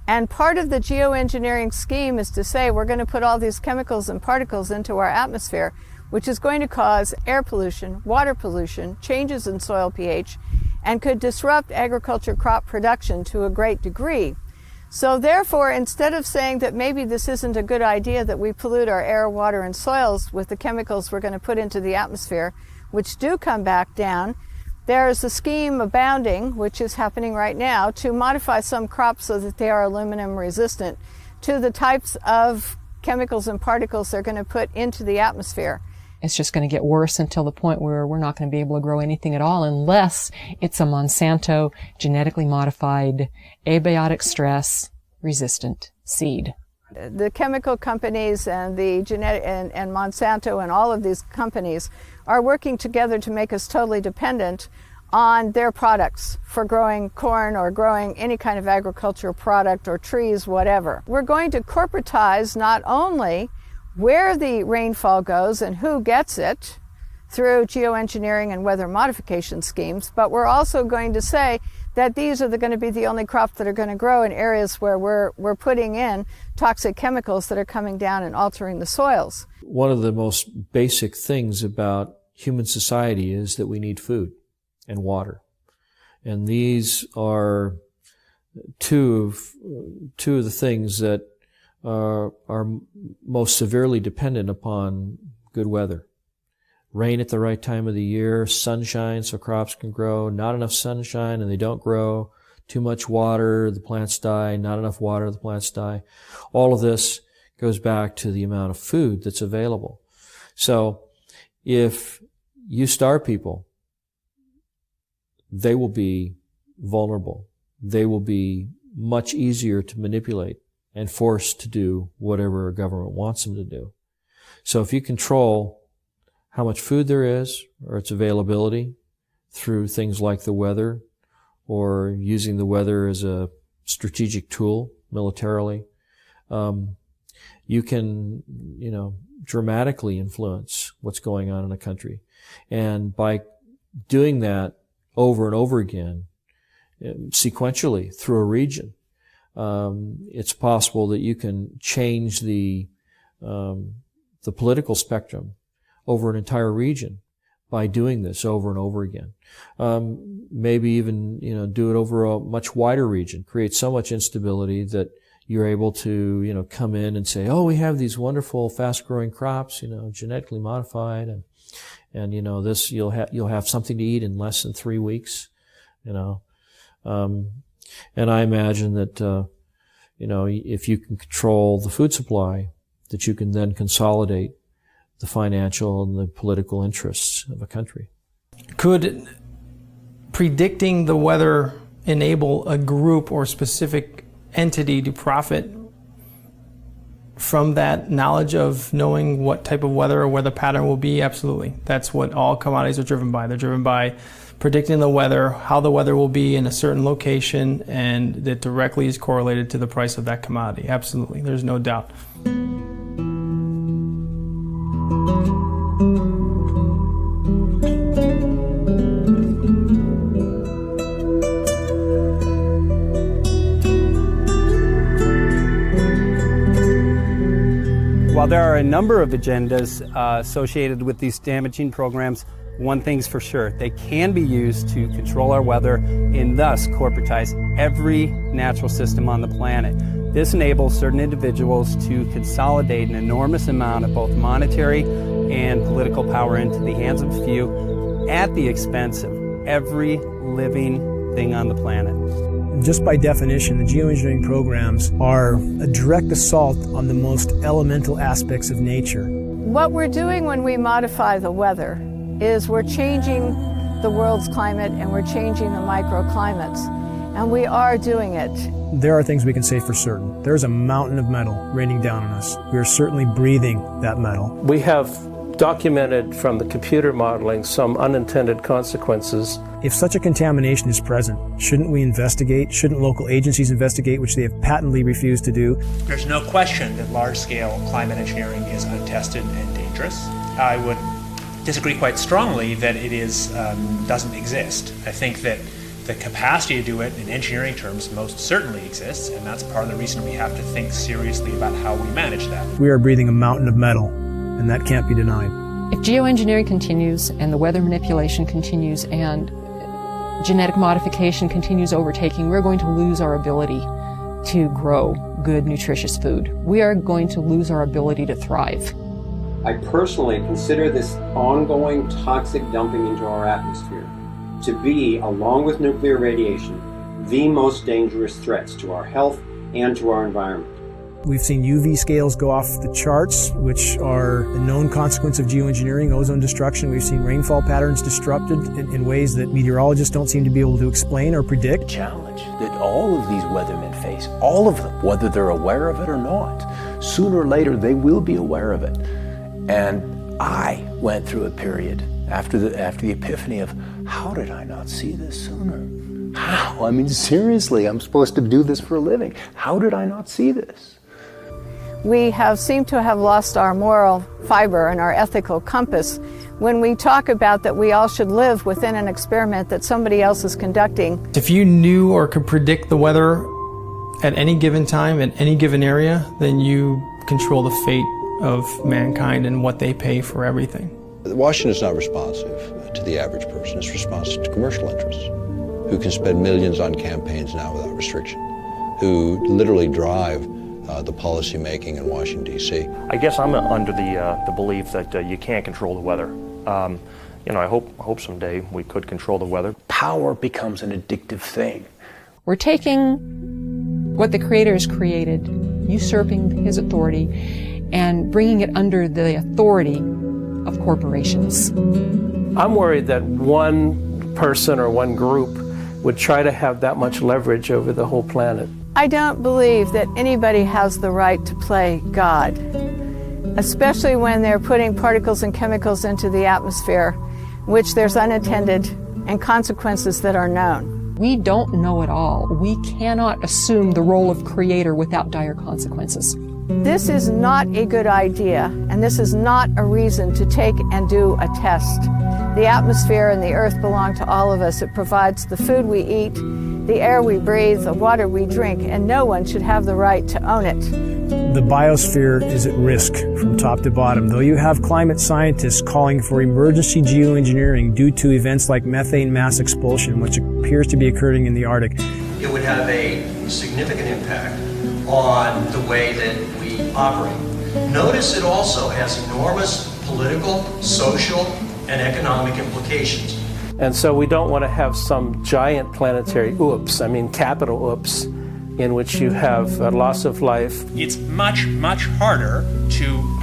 And part of the geoengineering scheme is to say we're going to put all these chemicals and particles into our atmosphere, which is going to cause air pollution, water pollution, changes in soil pH, and could disrupt agriculture crop production to a great degree. So therefore, instead of saying that maybe this isn't a good idea that we pollute our air, water, and soils with the chemicals we're going to put into the atmosphere, which do come back down, there is a scheme abounding, which is happening right now, to modify some crops so that they are aluminum resistant to the types of chemicals and particles they're going to put into the atmosphere. It's just going to get worse until the point where we're not going to be able to grow anything at all unless it's a Monsanto genetically modified, abiotic stress resistant seed. The chemical companies and the and Monsanto and all of these companies are working together to make us totally dependent on their products for growing corn or growing any kind of agricultural product or trees, whatever. We're going to corporatize not only where the rainfall goes and who gets it through geoengineering and weather modification schemes, but we're also going to say that these are going to be the only crops that are going to grow in areas where we're putting in toxic chemicals that are coming down and altering the soils. One of the most basic things about human society is that we need food and water. And these are two of the things that are most severely dependent upon good weather. Rain at the right time of the year, sunshine so crops can grow, not enough sunshine and they don't grow, too much water, the plants die, not enough water, the plants die. All of this goes back to the amount of food that's available. So if you starve people, they will be vulnerable. They will be much easier to manipulate and forced to do whatever a government wants them to do. So if you control how much food there is or its availability through things like the weather or using the weather as a strategic tool militarily, you can, dramatically influence what's going on in a country. And by doing that over and over again, sequentially through a region, it's possible that you can change the political spectrum over an entire region by doing this over and over again. Maybe even, do it over a much wider region, create so much instability that you're able to, come in and say, oh, we have these wonderful fast-growing crops, genetically modified, and this, you'll have something to eat in less than 3 weeks, and I imagine that, if you can control the food supply, that you can then consolidate the financial and the political interests of a country. Could predicting the weather enable a group or specific entity to profit from that knowledge of knowing what type of weather or weather pattern will be? Absolutely. That's what all commodities are driven by. They're driven by predicting the weather, how the weather will be in a certain location, and that directly is correlated to the price of that commodity. Absolutely. There's no doubt. While there are a number of agendas associated with these damaging programs, one thing's for sure, they can be used to control our weather and thus corporatize every natural system on the planet. This enables certain individuals to consolidate an enormous amount of both monetary and political power into the hands of a few at the expense of every living thing on the planet. Just by definition, the geoengineering programs are a direct assault on the most elemental aspects of nature. What we're doing when we modify the weather is we're changing the world's climate and we're changing the microclimates, and we are doing it. There are things we can say for certain. There's a mountain of metal raining down on us. We are certainly breathing that metal. We have documented from the computer modeling some unintended consequences. If such a contamination is present, shouldn't we investigate? Shouldn't local agencies investigate, which they have patently refused to do? There's no question that large-scale climate engineering is untested and dangerous. I would disagree quite strongly that it doesn't exist. I think that the capacity to do it in engineering terms most certainly exists, and that's part of the reason we have to think seriously about how we manage that. We are breathing a mountain of metal, and that can't be denied. If geoengineering continues and the weather manipulation continues and genetic modification continues overtaking, we're going to lose our ability to grow good, nutritious food. We are going to lose our ability to thrive. I personally consider this ongoing toxic dumping into our atmosphere to be, along with nuclear radiation, the most dangerous threats to our health and to our environment. We've seen UV scales go off the charts, which are a known consequence of geoengineering, ozone destruction. We've seen rainfall patterns disrupted in ways that meteorologists don't seem to be able to explain or predict. The challenge that all of these weathermen face, all of them, whether they're aware of it or not, sooner or later they will be aware of it. And I went through a period after the epiphany of, how did I not see this sooner? How? I mean, seriously, I'm supposed to do this for a living. How did I not see this? We seem to have lost our moral fiber and our ethical compass when we talk about that we all should live within an experiment that somebody else is conducting. If you knew or could predict the weather at any given time, in any given area, then you control the fate of mankind and what they pay for everything. Washington is not responsive to the average person. It's responsive to commercial interests who can spend millions on campaigns now without restriction, who literally drive the policy making in Washington, D.C. I guess I'm under the belief that you can't control the weather. I hope someday we could control the weather. Power becomes an addictive thing. We're taking what the Creator has created, usurping His authority, and bringing it under the authority of corporations. I'm worried that one person or one group would try to have that much leverage over the whole planet. I don't believe that anybody has the right to play God. especially when they're putting particles and chemicals into the atmosphere, which there's unintended and consequences that are known. We don't know it all. We cannot assume the role of creator without dire consequences. This is not a good idea, and this is not a reason to take and do a test. The atmosphere and the earth belong to all of us. It provides the food we eat, the air we breathe, the water we drink, and no one should have the right to own it. The biosphere is at risk from top to bottom. Though you have climate scientists calling for emergency geoengineering due to events like methane mass expulsion, which appears to be occurring in the Arctic. It would have a significant impact on the way that we operate. Notice it also has enormous political, social, and economic implications. And so we don't want to have some giant planetary oops, capital oops, in which you have a loss of life. It's much, much harder to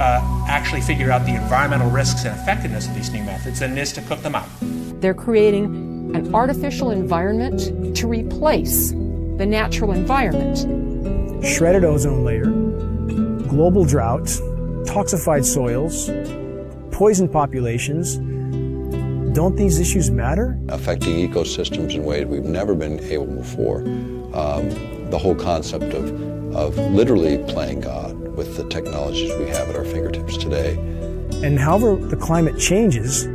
actually figure out the environmental risks and effectiveness of these new methods than it is to cook them up. They're creating an artificial environment to replace the natural environment. Shredded ozone layer, global droughts, toxified soils, poisoned populations. Don't these issues matter? Affecting ecosystems in ways we've never been able before. The whole concept of literally playing God with the technologies we have at our fingertips today. And however the climate changes,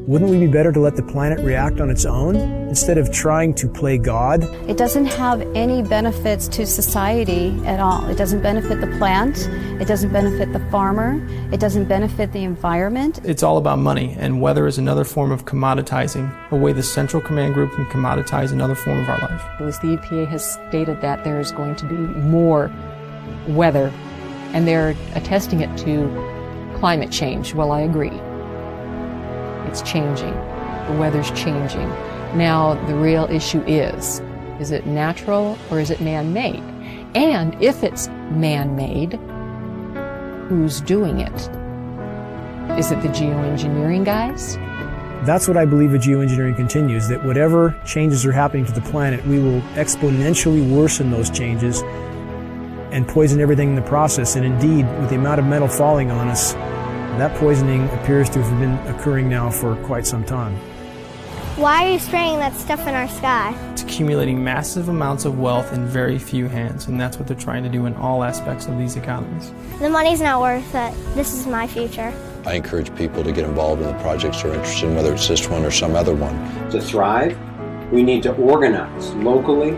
wouldn't we be better to let the planet react on its own instead of trying to play God? It doesn't have any benefits to society at all. It doesn't benefit the plant, it doesn't benefit the farmer, it doesn't benefit the environment. It's all about money, and weather is another form of commoditizing, a way the Central Command Group can commoditize another form of our life. The EPA has stated that there is going to be more weather, and they're attesting it to climate change. Well, I agree. It's changing. The weather's changing. Now, the real issue is it natural or is it man-made? And if it's man-made, who's doing it? Is it the geoengineering guys? That's what I believe as geoengineering continues, that whatever changes are happening to the planet, we will exponentially worsen those changes and poison everything in the process. And indeed, with the amount of metal falling on us, that poisoning appears to have been occurring now for quite some time. Why are you spraying that stuff in our sky? It's accumulating massive amounts of wealth in very few hands, and that's what they're trying to do in all aspects of these economies. The money's not worth it. This is my future. I encourage people to get involved in the projects they're interested in, whether it's this one or some other one. To thrive, we need to organize locally,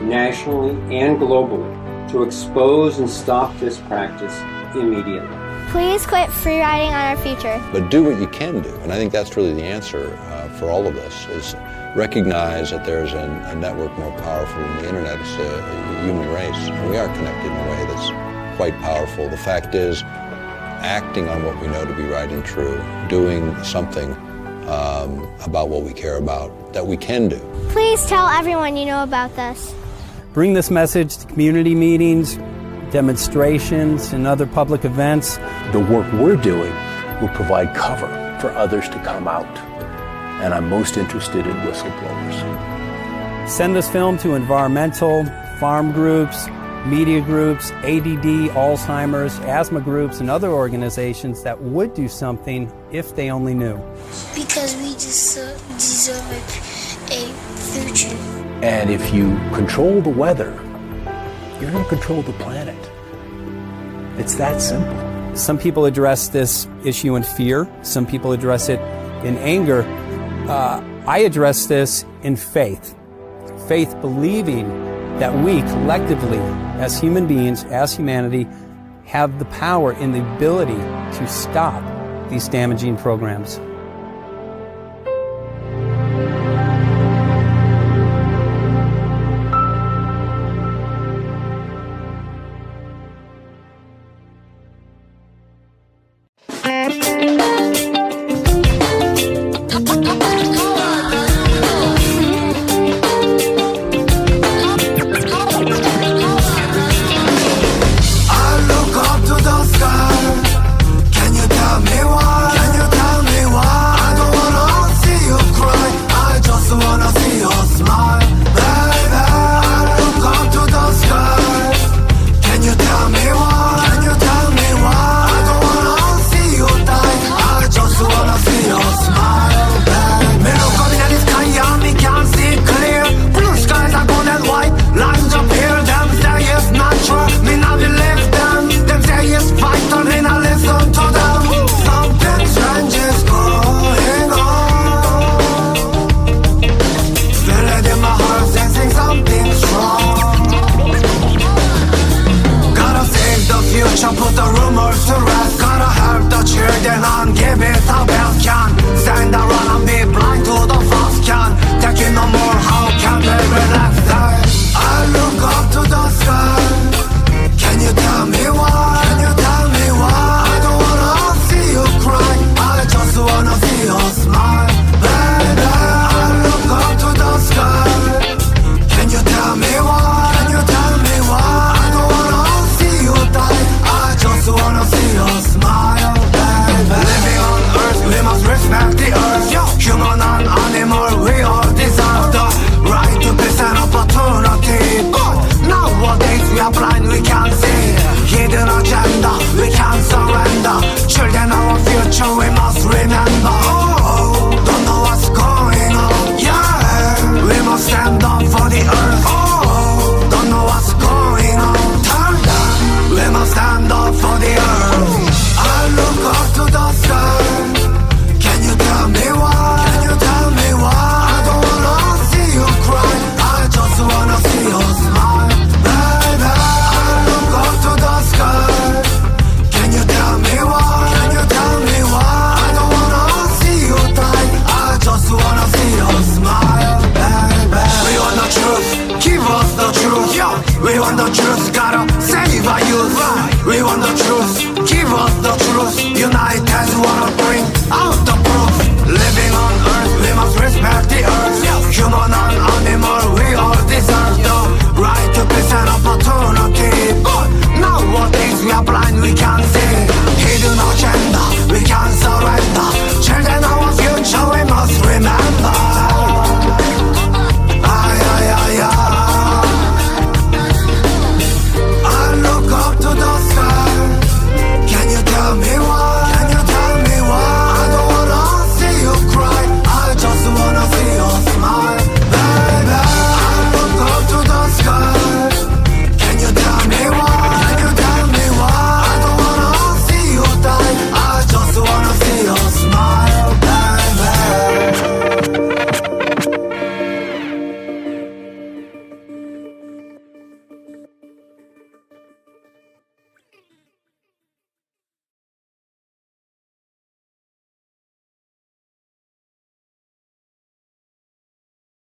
nationally, and globally to expose and stop this practice immediately. Please quit free riding on our future. But do what you can do, and I think that's really the answer for all of this, is recognize that there's a network more powerful than the internet. It's a human race, and we are connected in a way that's quite powerful. The fact is, acting on what we know to be right and true, doing something about what we care about that we can do. Please tell everyone you know about this. Bring this message to community meetings, demonstrations, and other public events. The work we're doing will provide cover for others to come out. And I'm most interested in whistleblowers. Send this film to environmental, farm groups, media groups, ADD, Alzheimer's, asthma groups, and other organizations that would do something if they only knew. Because we deserve a future. And if you control the weather, you're going to control the planet. It's that simple. Some people address this issue in fear. Some people address it in anger. I address this in faith. Faith believing that we collectively, as human beings, as humanity, have the power and the ability to stop these damaging programs. Can you tell me why? surrender, we can't surrender. Children, our future, we must remember. Oh, don't know what's going on. Yeah, we must stand up for the earth. Oh, don't know what's going on. Turn down, we must stand up for the earth. I look up to the sky. Can you tell me why? Can you tell me why? I don't wanna see you cry. I just wanna see you smile, baby. I look up to the sky. Can you tell me why? Can you tell me why? I don't wanna see you die. I just wanna see you smile, baby. We want the truth, give us the truth. Yeah. We want the truth, gotta save our youth. We want the truth.